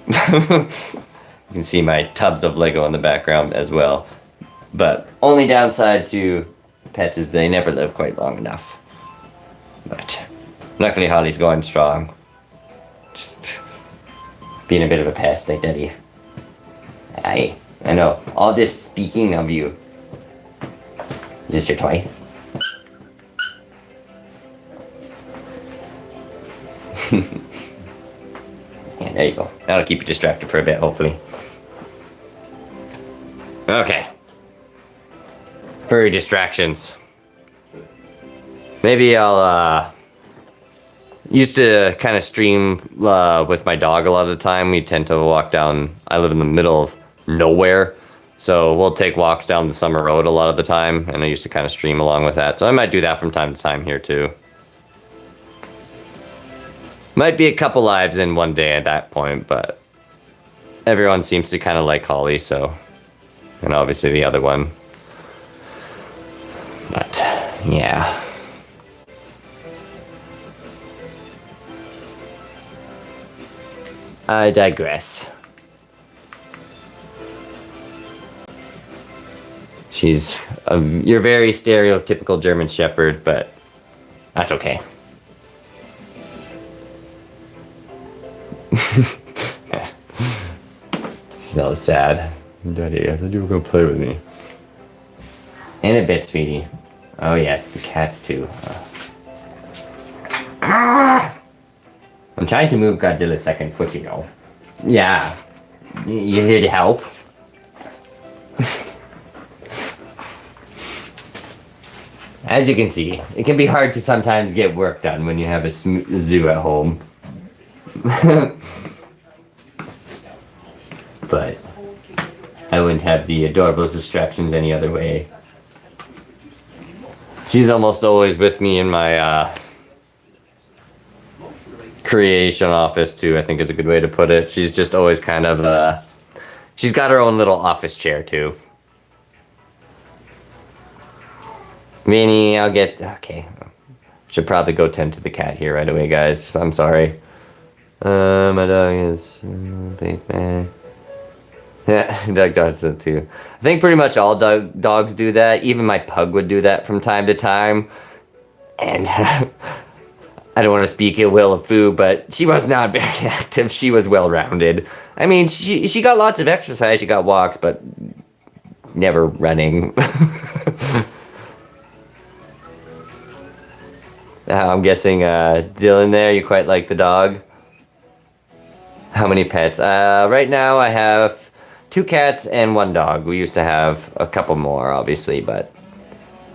You can see my tubs of Lego in the background as well. But only downside to pets is they never live quite long enough. But luckily Holly's going strong. Just being a bit of a pest, like Daddy. I know. All this speaking of you. Is this your toy? Yeah, there you go. That'll keep you distracted for a bit, hopefully. Okay. Furry distractions. Maybe I'll, used to kind of stream with my dog a lot of the time. We tend to walk down, I live in the middle of nowhere, so we'll take walks down the summer road a lot of the time, and I used to kind of stream along with that, so I might do that from time to time here too. Might be a couple lives in one day at that point, but everyone seems to kind of like Holly, so, and obviously the other one. But, yeah. I digress. She's your very stereotypical German Shepherd, but that's okay. So sad. Daddy, I thought you were gonna play with me. In a bit, sweetie. Oh yes, the cats too. I'm trying to move Godzilla's second foot, you know. Yeah. You here to help? As you can see, it can be hard to sometimes get work done when you have a zoo at home. But I wouldn't have the adorable distractions any other way. She's almost always with me in my creation office too, I think is a good way to put it. She's just always kind of she's got her own little office chair too. Vinny, I'll get, okay. Should probably go tend to the cat here right away, guys. I'm sorry. My dog is basement. Yeah, Doug does that too. I think pretty much all dogs do that. Even my pug would do that from time to time. And I don't want to speak ill will of Foo, but she was not very active. She was well-rounded. I mean, she got lots of exercise. She got walks, but never running. I'm guessing, Dylan there, you quite like the dog. How many pets? Right now I have 2 cats and 1 dog. We used to have a couple more, obviously, but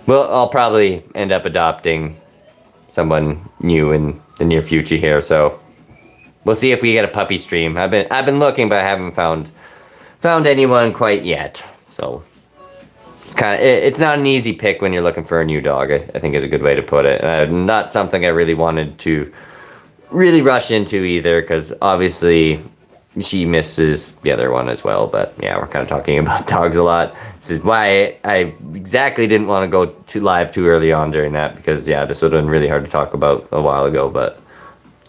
I'll probably end up adopting someone new in the near future here, so we'll see if we get a puppy stream. I've been looking, but I haven't found anyone quite yet, so it's not an easy pick when you're looking for a new dog, I think is a good way to put it. Not something I really wanted to really rush into either, because obviously she misses the other one as well. But yeah, we're kind of talking about dogs a lot. This is why I exactly didn't want to go live too early on during that, because yeah, this would have been really hard to talk about a while ago. But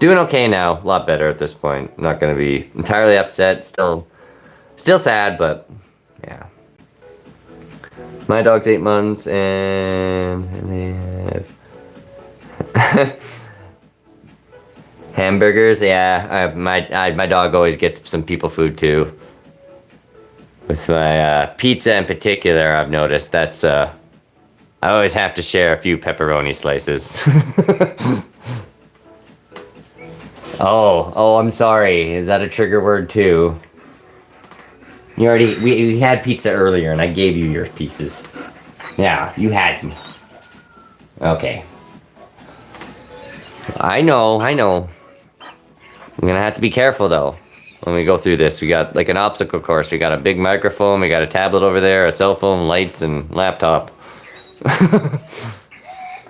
Doing okay now. A lot better at this point. I'm not gonna be entirely upset. Still sad, but yeah. My dog's 8 months and they have hamburgers. Yeah, my dog always gets some people food too. With my pizza in particular, I've noticed that's I always have to share a few pepperoni slices. Oh, I'm sorry. Is that a trigger word too? We had pizza earlier and I gave you your pieces. Yeah, you had them. Okay. I know. I'm gonna have to be careful though when we go through this. We got like an obstacle course. We got a big microphone, we got a tablet over there, a cell phone, lights, and laptop.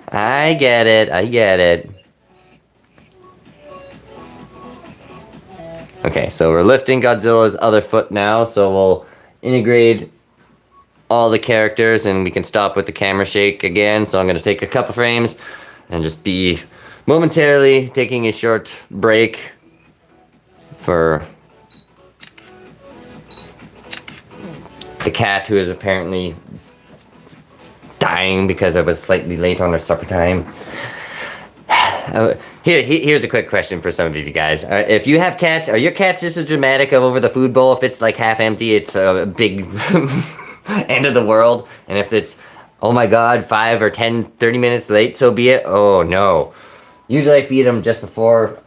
I get it. Okay, so we're lifting Godzilla's other foot now, so we'll integrate all the characters and we can stop with the camera shake again. So I'm going to take a couple frames and just be momentarily taking a short break for the cat who is apparently dying because I was slightly late on her supper time. Here's a quick question for some of you guys. If you have cats, are your cats just as dramatic over the food bowl? If it's like half empty, it's a big end of the world. And if it's, oh my god, 5 or 10, 30 minutes late, so be it. Oh no. Usually I feed them just before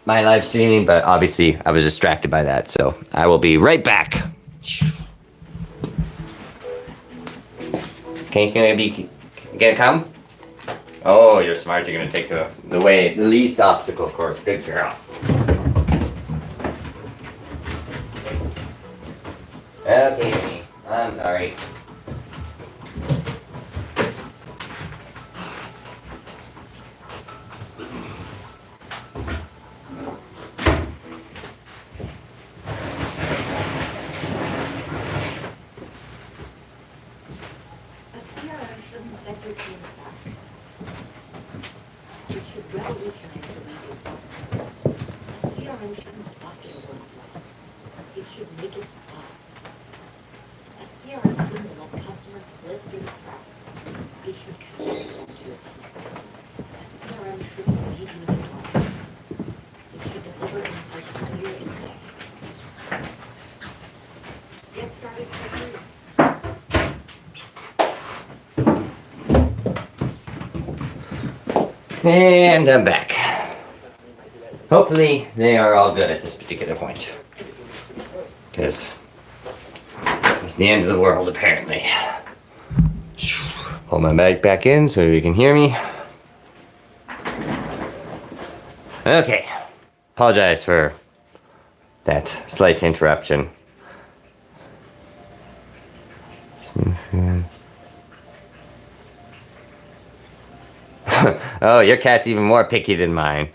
my live streaming, but obviously I was distracted by that. So I will be right back. Okay, gonna come? Oh, you're smart. You're gonna take the least obstacle course. Good girl. Okay, Minnie. I'm sorry. And I'm back. Hopefully they are all good at this particular point. Because it's the end of the world apparently. Hold my mic back in so you can hear me. Okay. Apologize for that slight interruption. Oh, your cat's even more picky than mine.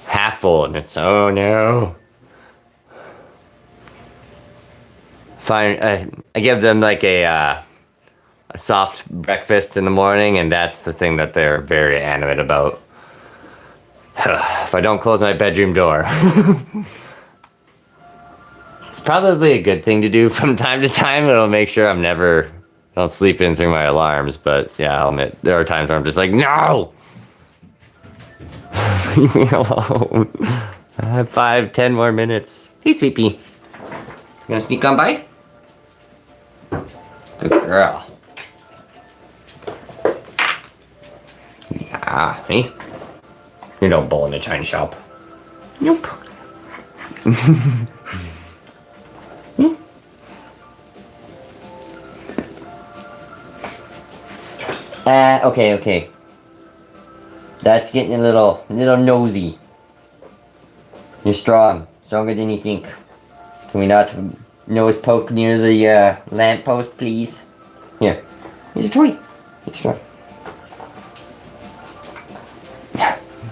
Half full and it's, oh no. Fine, I give them like a soft breakfast in the morning, and that's the thing that they're very animate about. If I don't close my bedroom door. It's probably a good thing to do from time to time. It'll make sure don't sleep in through my alarms, but yeah, I'll admit, there are times where I'm just like, no! Leave me alone. I have 5, 10 more minutes. Hey, Sweepy. You gonna sneak on by? Good girl. Yeah, hey. You don't bowl in a china shop. Nope. Okay. That's getting a little nosy. You're strong. Stronger than you think. Can we not nose poke near the lamppost, please? Here. Here's a toy. Here's a toy.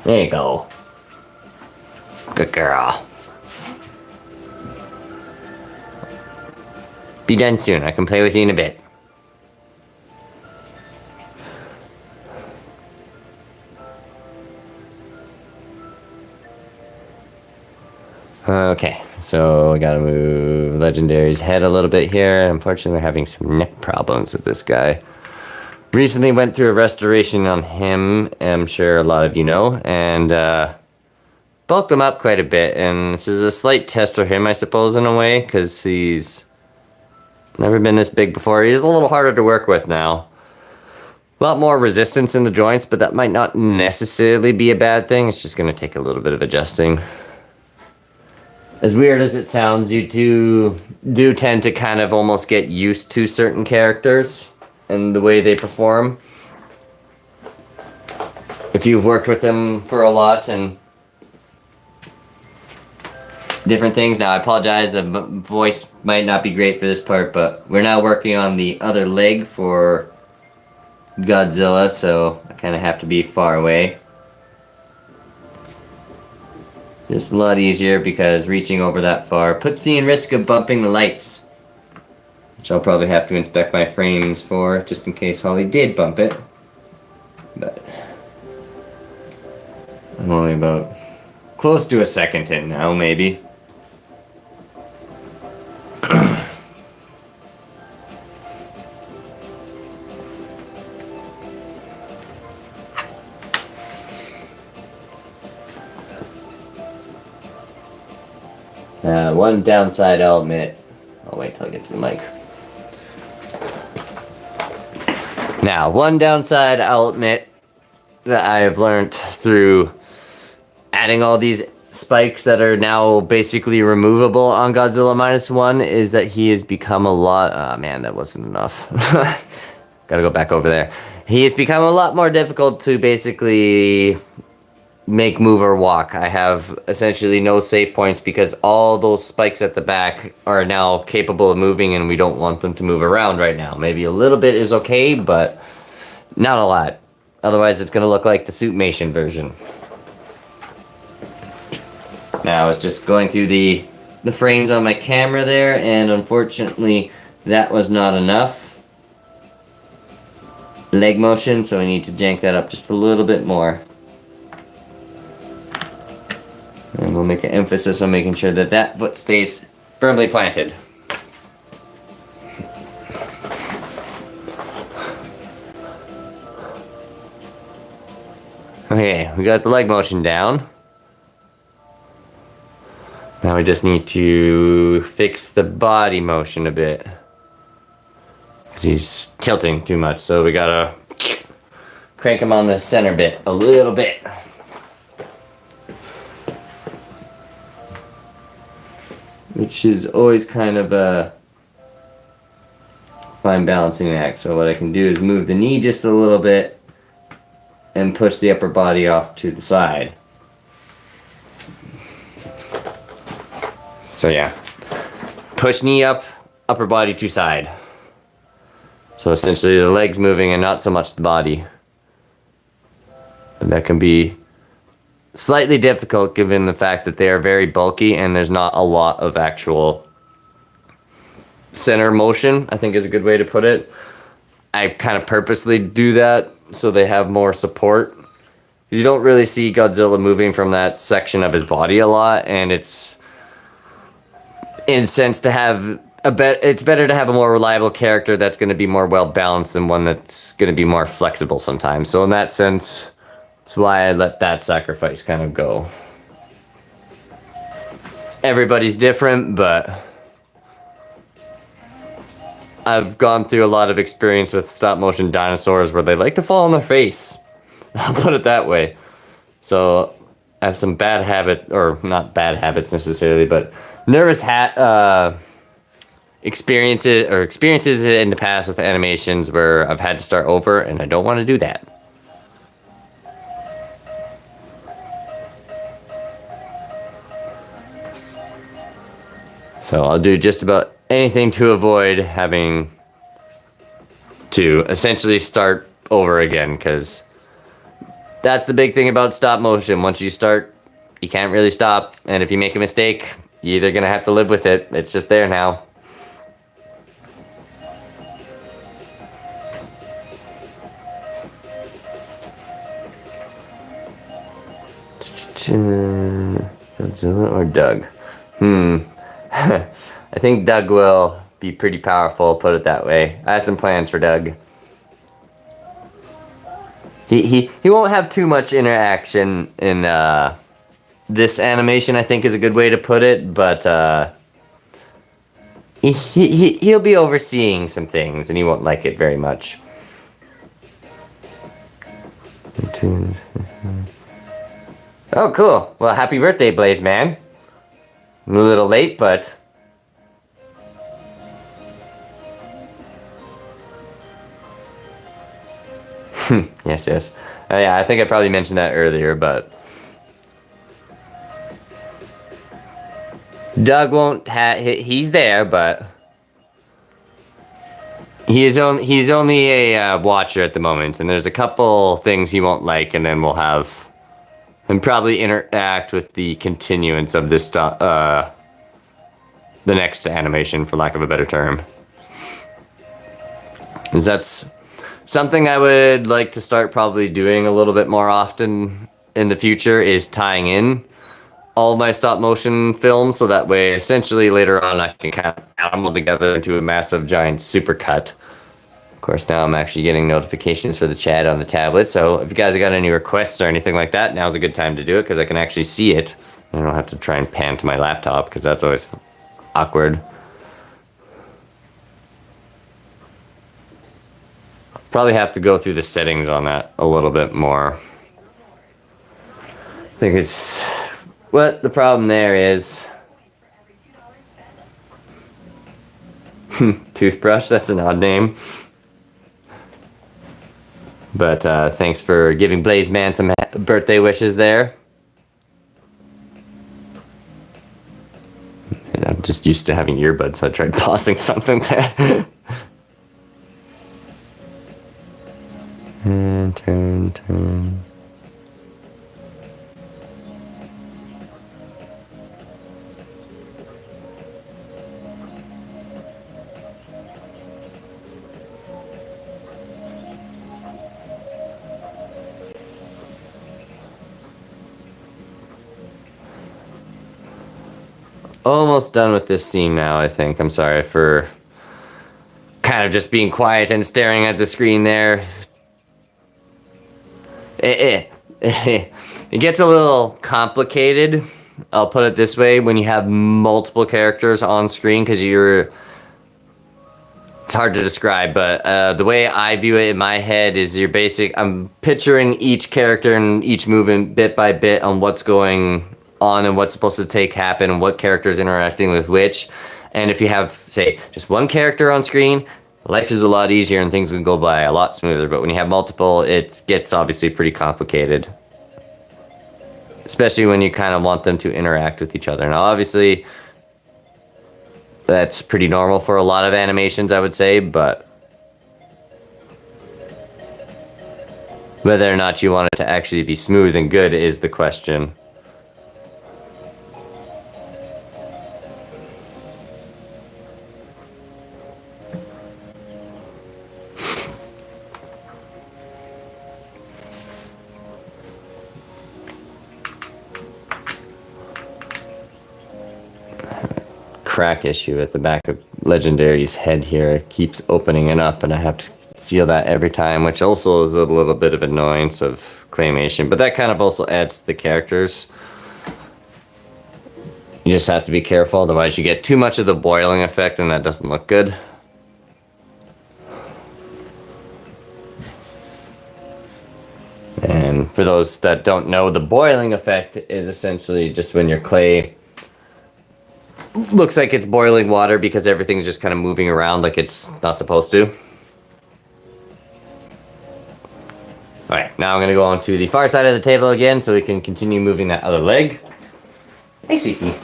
There you go. Good girl. Be done soon. I can play with you in a bit. Okay, so I gotta move Legendary's head a little bit here. Unfortunately, we're having some neck problems with this guy. Recently went through a restoration on him, I'm sure a lot of you know, and bulked him up quite a bit. And this is a slight test for him, I suppose, in a way, because he's never been this big before. He's a little harder to work with now. A lot more resistance in the joints, but that might not necessarily be a bad thing. It's just going to take a little bit of adjusting. As weird as it sounds, you do tend to kind of almost get used to certain characters and the way they perform. If you've worked with them for a lot and different things. Now, I apologize, the voice might not be great for this part, but we're now working on the other leg for Godzilla, so I kind of have to be far away. Just a lot easier because reaching over that far puts me in risk of bumping the lights, which I'll probably have to inspect my frames for, just in case Holly did bump it. But I'm only about close to a second in now, maybe. One downside I'll admit. I'll wait till I get to the mic. Now, one downside I'll admit that I have learned through adding all these spikes that are now basically removable on Godzilla Minus One is that he has become a lot... Oh man, that wasn't enough. Gotta go back over there. He has become a lot more difficult to basically make move or walk. I have essentially no save points because all those spikes at the back are now capable of moving and we don't want them to move around right now. Maybe a little bit is okay, but not a lot. Otherwise it's going to look like the Suitmation version. Now I was just going through the frames on my camera there, and unfortunately that was not enough leg motion, so I need to jank that up just a little bit more. And we'll make an emphasis on making sure that that foot stays firmly planted. Okay, we got the leg motion down. Now we just need to fix the body motion a bit, because he's tilting too much, so we gotta crank him on the center bit a little bit. Which is always kind of a fine balancing act. So what I can do is move the knee just a little bit and push the upper body off to the side. So yeah, push knee up, upper body to side. So essentially the legs moving and not so much the body. And that can be slightly difficult given the fact that they are very bulky and there's not a lot of actual center motion, I think is a good way to put it. I kind of purposely do that so they have more support. You don't really see Godzilla moving from that section of his body a lot, and it's in a sense to have it's better to have a more reliable character that's going to be more well balanced than one that's going to be more flexible sometimes. So in that sense, that's why I let that sacrifice kind of go. Everybody's different, but I've gone through a lot of experience with stop motion dinosaurs where they like to fall on their face. I'll put it that way. So I have some bad habit, or not bad habits necessarily, but nervous experiences in the past with animations where I've had to start over, and I don't want to do that. So I'll do just about anything to avoid having to essentially start over again, because that's the big thing about stop motion. Once you start, you can't really stop, and if you make a mistake, you're either gonna have to live with it. It's just there now. Godzilla or Doug? I think Doug will be pretty powerful, put it that way. I have some plans for Doug. He won't have too much interaction in this animation, I think is a good way to put it, but he'll be overseeing some things and he won't like it very much. Oh, cool. Well, happy birthday, Blaze Man. I'm a little late, but... yes. Yeah, I think I probably mentioned that earlier, but... Doug won't have... He's there, but... He's only a watcher at the moment, and there's a couple things he won't like, and then we'll have... and probably interact with the continuance of this the next animation, for lack of a better term. Because that's something I would like to start probably doing a little bit more often in the future, is tying in all my stop motion films, so that way essentially later on I can kind of add them all together into a massive giant supercut. Of course, now I'm actually getting notifications for the chat on the tablet, so if you guys have got any requests or anything like that, now's a good time to do it, because I can actually see it. I don't have to try and pan to my laptop, because that's always awkward. Probably have to go through the settings on that a little bit more. I think it's... what the problem there is... Toothbrush, that's an odd name. But thanks for giving Blaze Man some birthday wishes there. And I'm just used to having earbuds, so I tried pausing something there. And turn. Almost done with this scene now, I think. I'm sorry for kind of just being quiet and staring at the screen there. It gets a little complicated, I'll put it this way, when you have multiple characters on screen, because it's hard to describe, but the way I view it in my head is I'm picturing each character and each movement bit by bit on what's going on and what's supposed to happen and what character is interacting with which. And if you have, say, just one character on screen, life is a lot easier and things will go by a lot smoother. But when you have multiple, it gets obviously pretty complicated. Especially when you kind of want them to interact with each other. Now, obviously, that's pretty normal for a lot of animations, I would say, but whether or not you want it to actually be smooth and good is the question. Crack issue at the back of Legendary's head here. It keeps opening it up and I have to seal that every time, which also is a little bit of annoyance of claymation, but that kind of also adds to the characters. You just have to be careful, otherwise you get too much of the boiling effect and that doesn't look good. And for those that don't know, the boiling effect is essentially just when your clay looks like it's boiling water because everything's just kind of moving around like it's not supposed to. Alright, now I'm going to go on to the far side of the table again so we can continue moving that other leg. Hey, sweetie.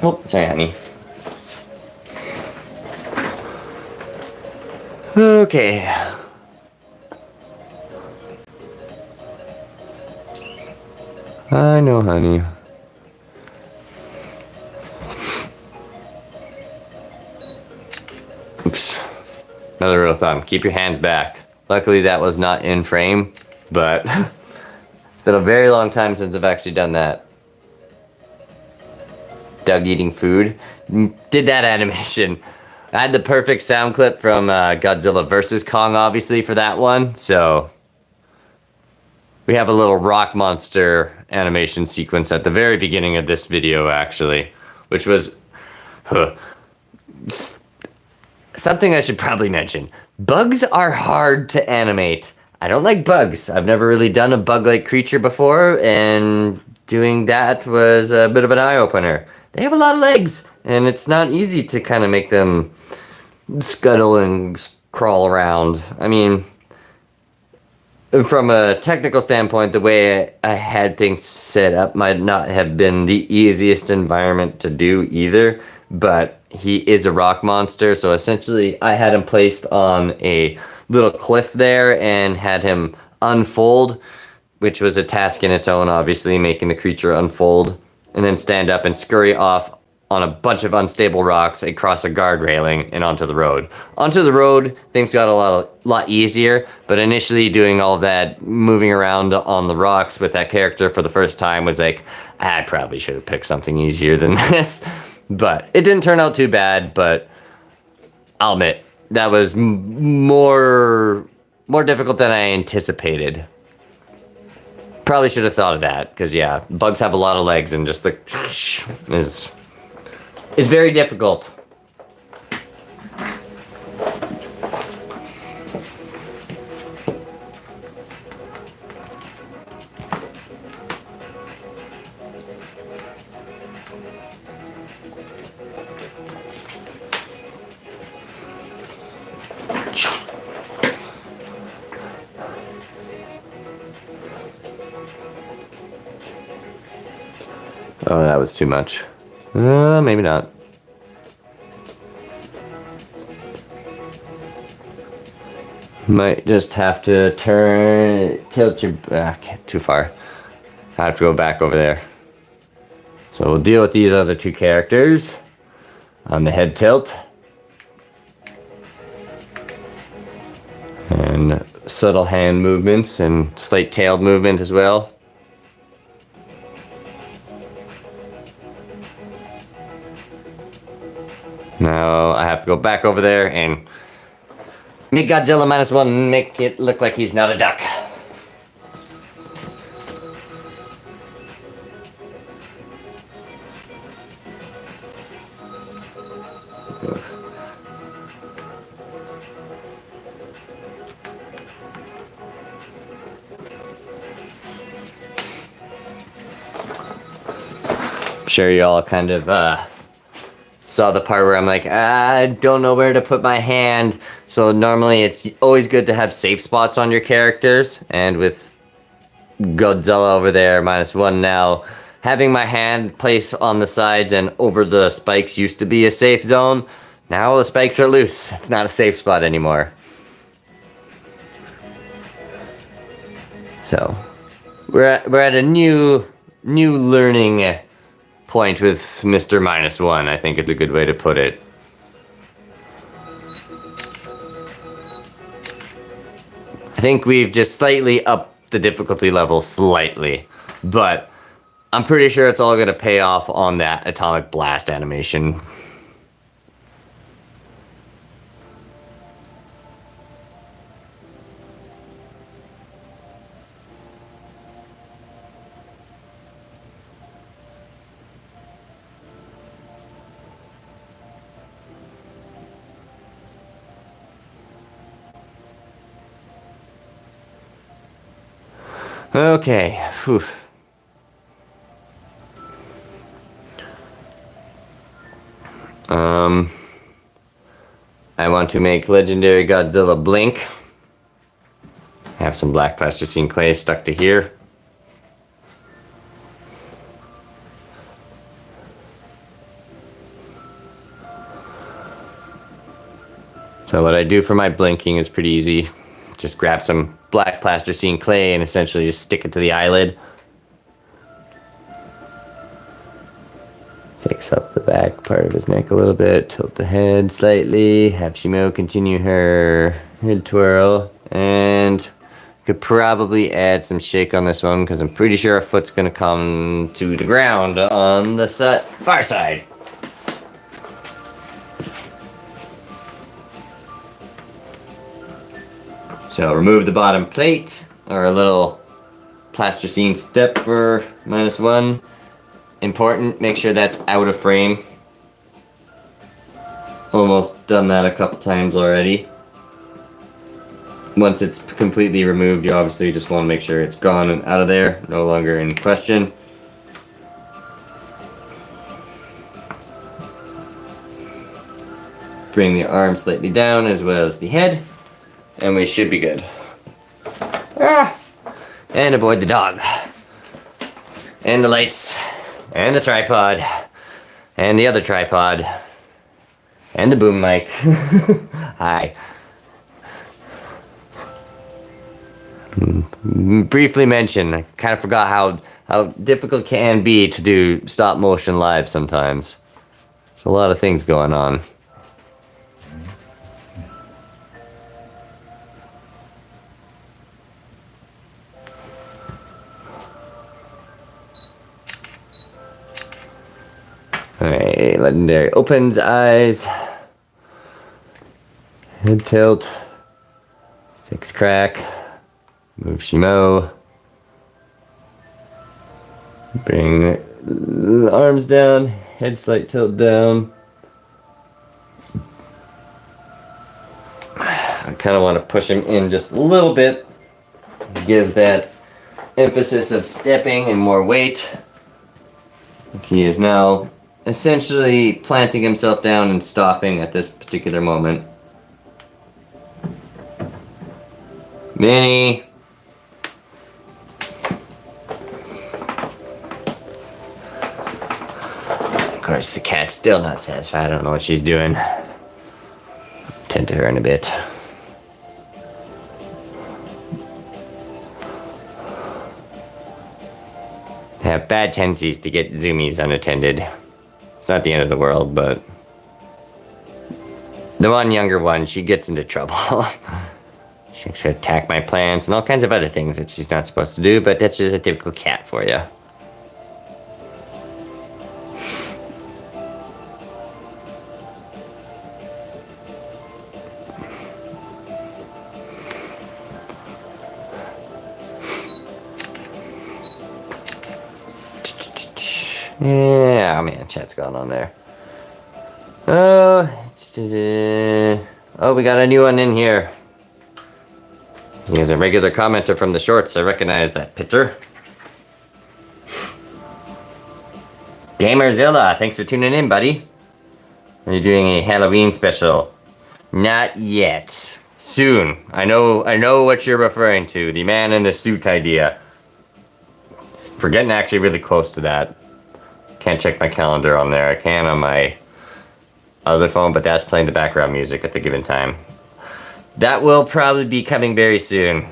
Oh, sorry, honey. Okay. I know, honey. Oops. Another rule of thumb, keep your hands back. Luckily that was not in frame, but it's been a very long time since I've actually done that. Doug eating food. Did that animation. I had the perfect sound clip from Godzilla vs. Kong, obviously, for that one, so we have a little rock monster animation sequence at the very beginning of this video, actually, which was something I should probably mention. Bugs are hard to animate. I don't like bugs. I've never really done a bug-like creature before, and doing that was a bit of an eye-opener. They have a lot of legs, and it's not easy to kind of make them scuttle and crawl around. I mean, from a technical standpoint, the way I had things set up might not have been the easiest environment to do either, but he is a rock monster, so essentially I had him placed on a little cliff there and had him unfold, which was a task in its own, obviously, making the creature unfold, and then stand up and scurry off on a bunch of unstable rocks across a guard railing and onto the road. Onto the road, things got a lot easier, but initially doing all that, moving around on the rocks with that character for the first time was like, I probably should have picked something easier than this. But it didn't turn out too bad, but I'll admit, that was more difficult than I anticipated. Probably should have thought of that, because yeah, bugs have a lot of legs and just the is very difficult. Oh, that was too much. Maybe not. Might just have to tilt your back too far. I have to go back over there. So we'll deal with these other two characters on the head tilt. And subtle hand movements and slight tailed movement as well. Now I have to go back over there and make Godzilla Minus One make it look like he's not a duck. I'm sure you all kind of saw the part where I'm like, I don't know where to put my hand. So normally it's always good to have safe spots on your characters. And with Godzilla over there, -1 now, having my hand placed on the sides and over the spikes used to be a safe zone. Now the spikes are loose. It's not a safe spot anymore. So we're at a new learning point with Mr. -1, I think it's a good way to put it. I think we've just slightly upped the difficulty level slightly, but I'm pretty sure it's all gonna pay off on that atomic blast animation. Okay, whew. I want to make legendary Godzilla blink. I have some black plasticine clay stuck to here. So what I do for my blinking is pretty easy. Just grab some black plasticine clay and essentially just stick it to the eyelid. part of his neck a little bit, tilt the head slightly, have Shimo continue her head twirl, and could probably add some shake on this one because I'm pretty sure our foot's going to come to the ground on the far side. So remove the bottom plate, or a little plasticine step for -1. Important, make sure that's out of frame. Almost done that a couple times already. Once it's completely removed, you obviously just want to make sure it's gone and out of there, no longer in question. Bring the arm slightly down as well as the head, and we should be good. And avoid the dog. And the lights. And the tripod. And the other tripod. And the boom mic. Hi. Briefly mention, I kind of forgot how difficult it can be to do stop motion live sometimes. There's a lot of things going on. Alright, Legendary opens eyes. Head tilt. Fix crack. Move Shimo. Bring the arms down. Head slight tilt down. I kind of want to push him in just a little bit. Give that emphasis of stepping and more weight. He is now essentially planting himself down and stopping at this particular moment. Minnie. Of course, the cat's still not satisfied. I don't know what she's doing. Tend to her in a bit. I have bad tendencies to get zoomies unattended. It's not the end of the world, but the one younger one, she gets into trouble. She's gonna attack my plants and all kinds of other things that she's not supposed to do, but that's just a typical cat for you. Yeah, oh man, chat's gone on there. Oh, we got a new one in here. He is a regular commenter from the shorts. I recognize that picture. Gamerzilla, thanks for tuning in, buddy. Are you doing a Halloween special? Not yet. Soon. I know what you're referring to. The man in the suit idea. We're getting actually really close to that. Can't check my calendar on there. I can on my other phone, but that's playing the background music at the given time. That will probably be coming very soon.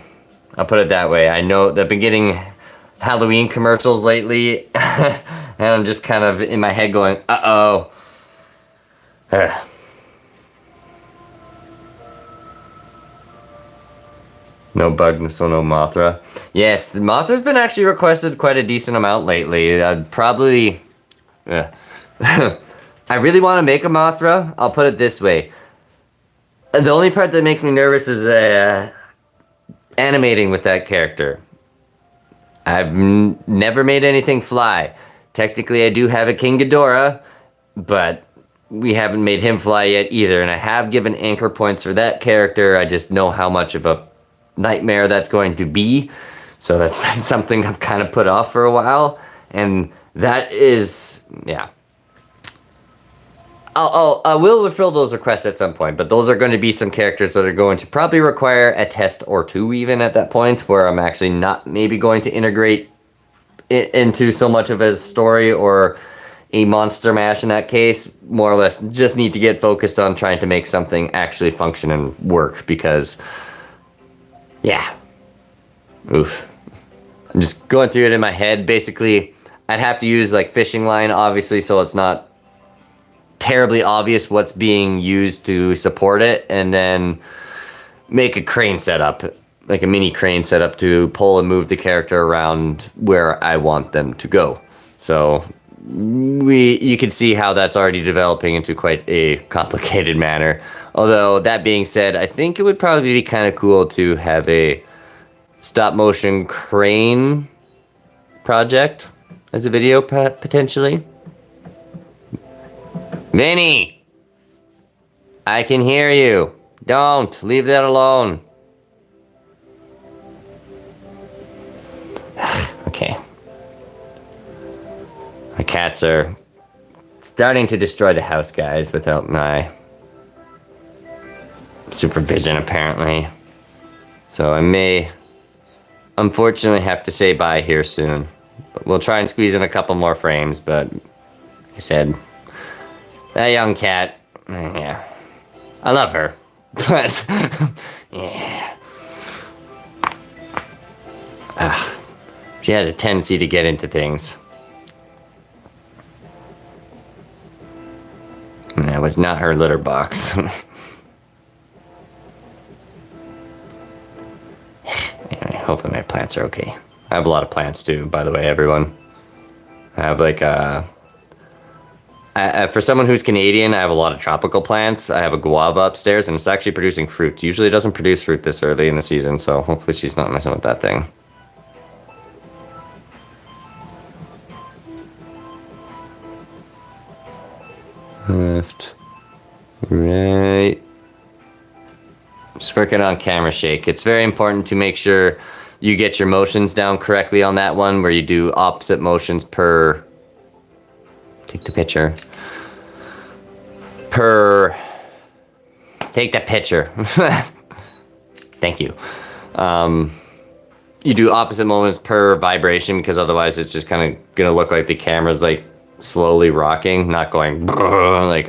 I'll put it that way. I know they've been getting Halloween commercials lately, and I'm just kind of in my head going, uh-oh. No bug, so no Mothra. Yes, the Mothra's been actually requested quite a decent amount lately. I'd probably... I really want to make a Mothra. I'll put it this way. The only part that makes me nervous is animating with that character. I've never made anything fly. Technically, I do have a King Ghidorah, but we haven't made him fly yet either. And I have given anchor points for that character. I just know how much of a nightmare that's going to be. So that's been something I've kind of put off for a while. And that is, yeah. I will fulfill those requests at some point, but those are going to be some characters that are going to probably require a test or two even at that point, where I'm actually not maybe going to integrate it into so much of a story or a monster mash in that case. More or less just need to get focused on trying to make something actually function and work, because, yeah. Oof. I'm just going through it in my head. Basically, I'd have to use like fishing line, obviously, so it's not terribly obvious what's being used to support it, and then make a crane setup, like a mini crane setup to pull and move the character around where I want them to go. So you can see how that's already developing into quite a complicated manner. Although, that being said, I think it would probably be kind of cool to have a stop motion crane project as a video potentially. Vinny! I can hear you. Don't. Leave that alone. Okay. My cats are starting to destroy the house, guys, without my supervision, apparently. So I may, unfortunately, have to say bye here soon. But we'll try and squeeze in a couple more frames, but like I said, that young cat, yeah, I love her, but yeah. She has a tendency to get into things. And that was not her litter box. Anyway, hopefully my plants are okay. I have a lot of plants too, by the way, everyone. I have like for someone who's Canadian, I have a lot of tropical plants. I have a guava upstairs, and it's actually producing fruit. Usually it doesn't produce fruit this early in the season, so hopefully she's not messing with that thing. Left, right. Just working on camera shake. It's very important to make sure you get your motions down correctly on that one, where you do opposite motions per... Take the picture. Take the picture. Thank you. You do opposite moments per vibration, because otherwise it's just kind of gonna look like the camera's like slowly rocking, not going like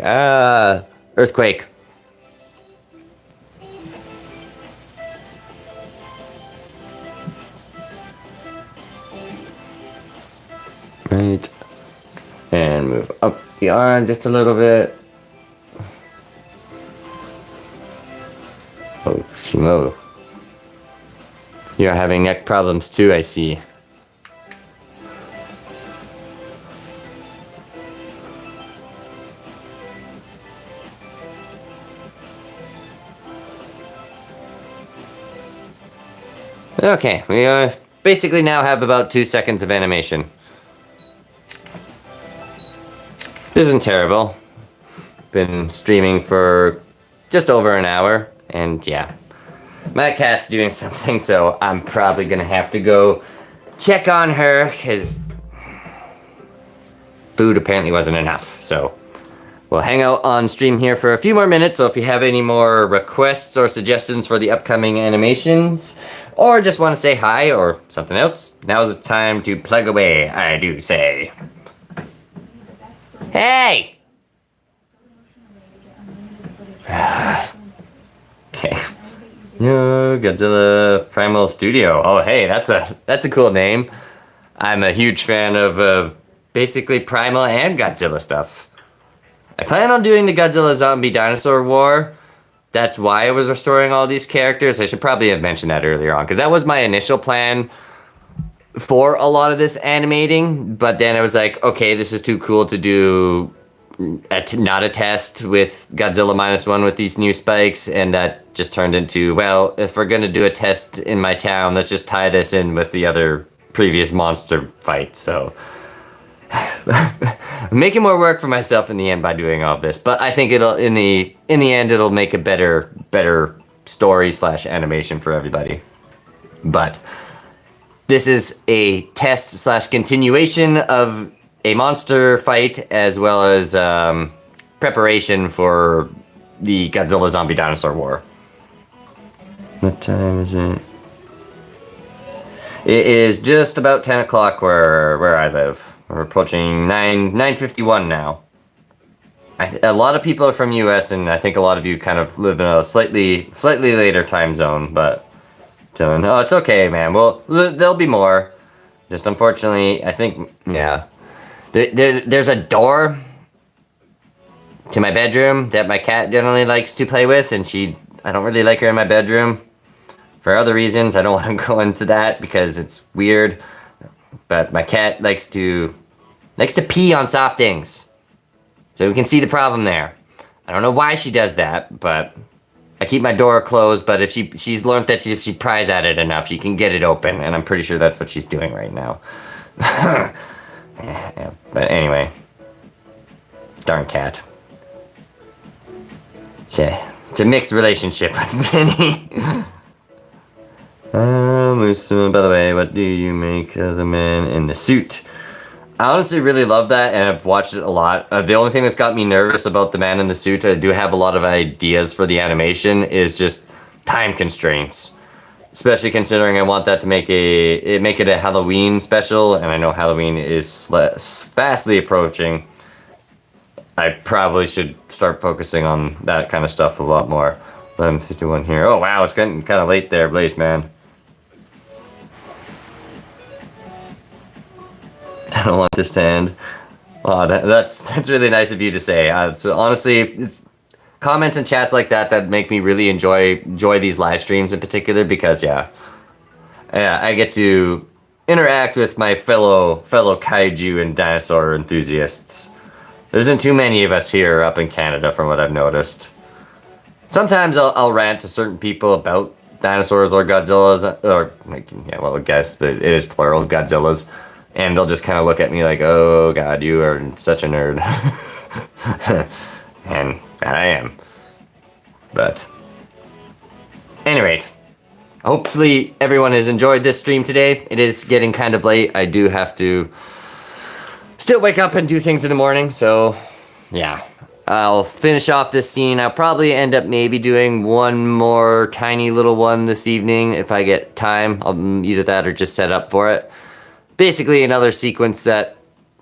earthquake. Right. And move up the arm just a little bit. Oh, Shimo. You're having neck problems too, I see. Okay, we basically now have about 2 seconds of animation. This isn't terrible. Been streaming for just over an hour, and yeah. My cat's doing something, so I'm probably gonna have to go check on her, because food apparently wasn't enough, so we'll hang out on stream here for a few more minutes. So if you have any more requests or suggestions for the upcoming animations, or just want to say hi or something else, now's the time to plug away, I do say. Hey! Okay. No, Godzilla Primal Studio. Oh, hey, that's a cool name. I'm a huge fan of basically Primal and Godzilla stuff. I plan on doing the Godzilla Zombie Dinosaur War. That's why I was restoring all these characters. I should probably have mentioned that earlier on, because that was my initial plan for a lot of this animating, but then I was like, okay, this is too cool to do not a test with Godzilla Minus One with these new spikes, and that just turned into, well, if we're gonna do a test in my town, let's just tie this in with the other previous monster fight. So I'm making more work for myself in the end by doing all this, but I think it'll in the end it'll make a better story / animation for everybody. But this is a test / continuation of a monster fight, as well as preparation for the Godzilla Zombie Dinosaur War. What time is it? It is just about 10 o'clock where I live. We're approaching 9:51 now. A lot of people are from US, and I think a lot of you kind of live in a slightly later time zone, but Dylan, oh, it's okay, man. Well, there'll be more. Just unfortunately, I think, yeah. There's a door to my bedroom that my cat generally likes to play with, and I don't really like her in my bedroom for other reasons. I don't want to go into that because it's weird, but my cat likes to pee on soft things. So we can see the problem there. I don't know why she does that, but I keep my door closed, but if she's learned that if she pries at it enough, she can get it open, and I'm pretty sure that's what she's doing right now. Yeah, but anyway. Darn cat. It's a mixed relationship with Vinny. By the way, what do you make of the man in the suit? I honestly really love that, and I've watched it a lot. The only thing that's got me nervous about the man in the suit, I do have a lot of ideas for the animation, is just time constraints. Especially considering I want that to make it a Halloween special, and I know Halloween is fastly approaching. I probably should start focusing on that kind of stuff a lot more. 11:51 here. Oh wow, it's getting kind of late there, Blaze man. I don't want this to end. Oh, that's really nice of you to say. So honestly, it's comments and chats like that make me really enjoy these live streams in particular, because yeah, I get to interact with my fellow kaiju and dinosaur enthusiasts. There isn't too many of us here up in Canada, from what I've noticed. Sometimes I'll rant to certain people about dinosaurs or Godzillas, or I guess it is plural, Godzillas. And they'll just kind of look at me like, oh god, you are such a nerd. And I am. But, any rate, hopefully everyone has enjoyed this stream today. It is getting kind of late. I do have to still wake up and do things in the morning, so yeah. I'll finish off this scene. I'll probably end up maybe doing one more tiny little one this evening if I get time. I'll either that or just set up for it. Basically another sequence that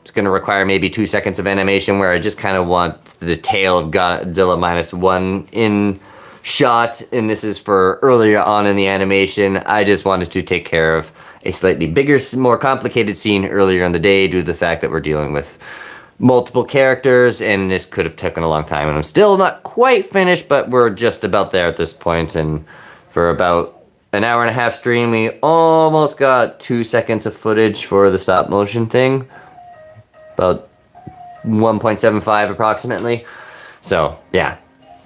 is going to require maybe 2 seconds of animation, where I just kind of want the tail of Godzilla Minus One in shot, and this is for earlier on in the animation. I just wanted to take care of a slightly bigger, more complicated scene earlier in the day due to the fact that we're dealing with multiple characters, and this could have taken a long time, and I'm still not quite finished, but we're just about there at this point. And for about an hour and a half stream, we almost got 2 seconds of footage for the stop motion thing. About 1.75 approximately. So, yeah.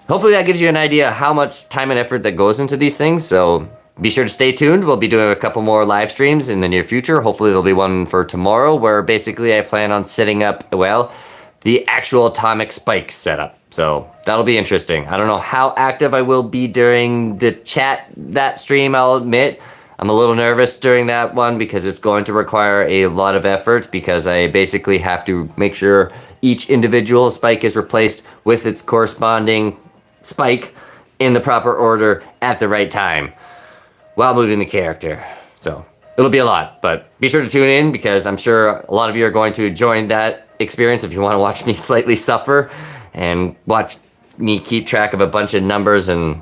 Hopefully that gives you an idea how much time and effort that goes into these things. So, be sure to stay tuned. We'll be doing a couple more live streams in the near future. Hopefully there'll be one for tomorrow, where basically I plan on setting up, well, the actual atomic spike setup. So that'll be interesting. I don't know how active I will be during the chat that stream, I'll admit. I'm a little nervous during that one because it's going to require a lot of effort, because I basically have to make sure each individual spike is replaced with its corresponding spike in the proper order at the right time while moving the character. So it'll be a lot, but be sure to tune in, because I'm sure a lot of you are going to join that experience if you want to watch me slightly suffer and watch me keep track of a bunch of numbers and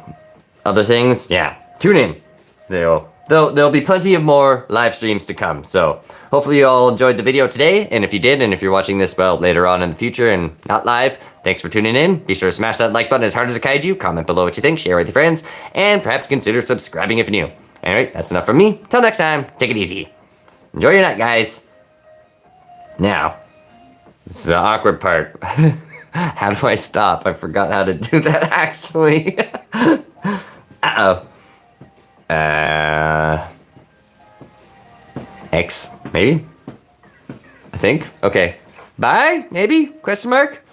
other things. Yeah, tune in. There'll be plenty of more live streams to come. So hopefully you all enjoyed the video today, and if you did, and if you're watching this later on in the future and not live, thanks for tuning in. Be sure to smash that like button as hard as a kaiju, comment below what you think, share with your friends, and perhaps consider subscribing if you're new. Alright, that's enough from me. Till next time, take it easy. Enjoy your night, guys. Now, this is the awkward part. How do I stop? I forgot how to do that, actually. Uh-oh. X, maybe? I think. Okay. Bye, maybe? Question mark?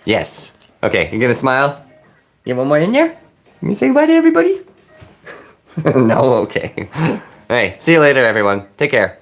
Yes. Okay, you gonna smile? You have one more in there? Can you say bye to everybody? No? Okay. Alright, see you later, everyone. Take care.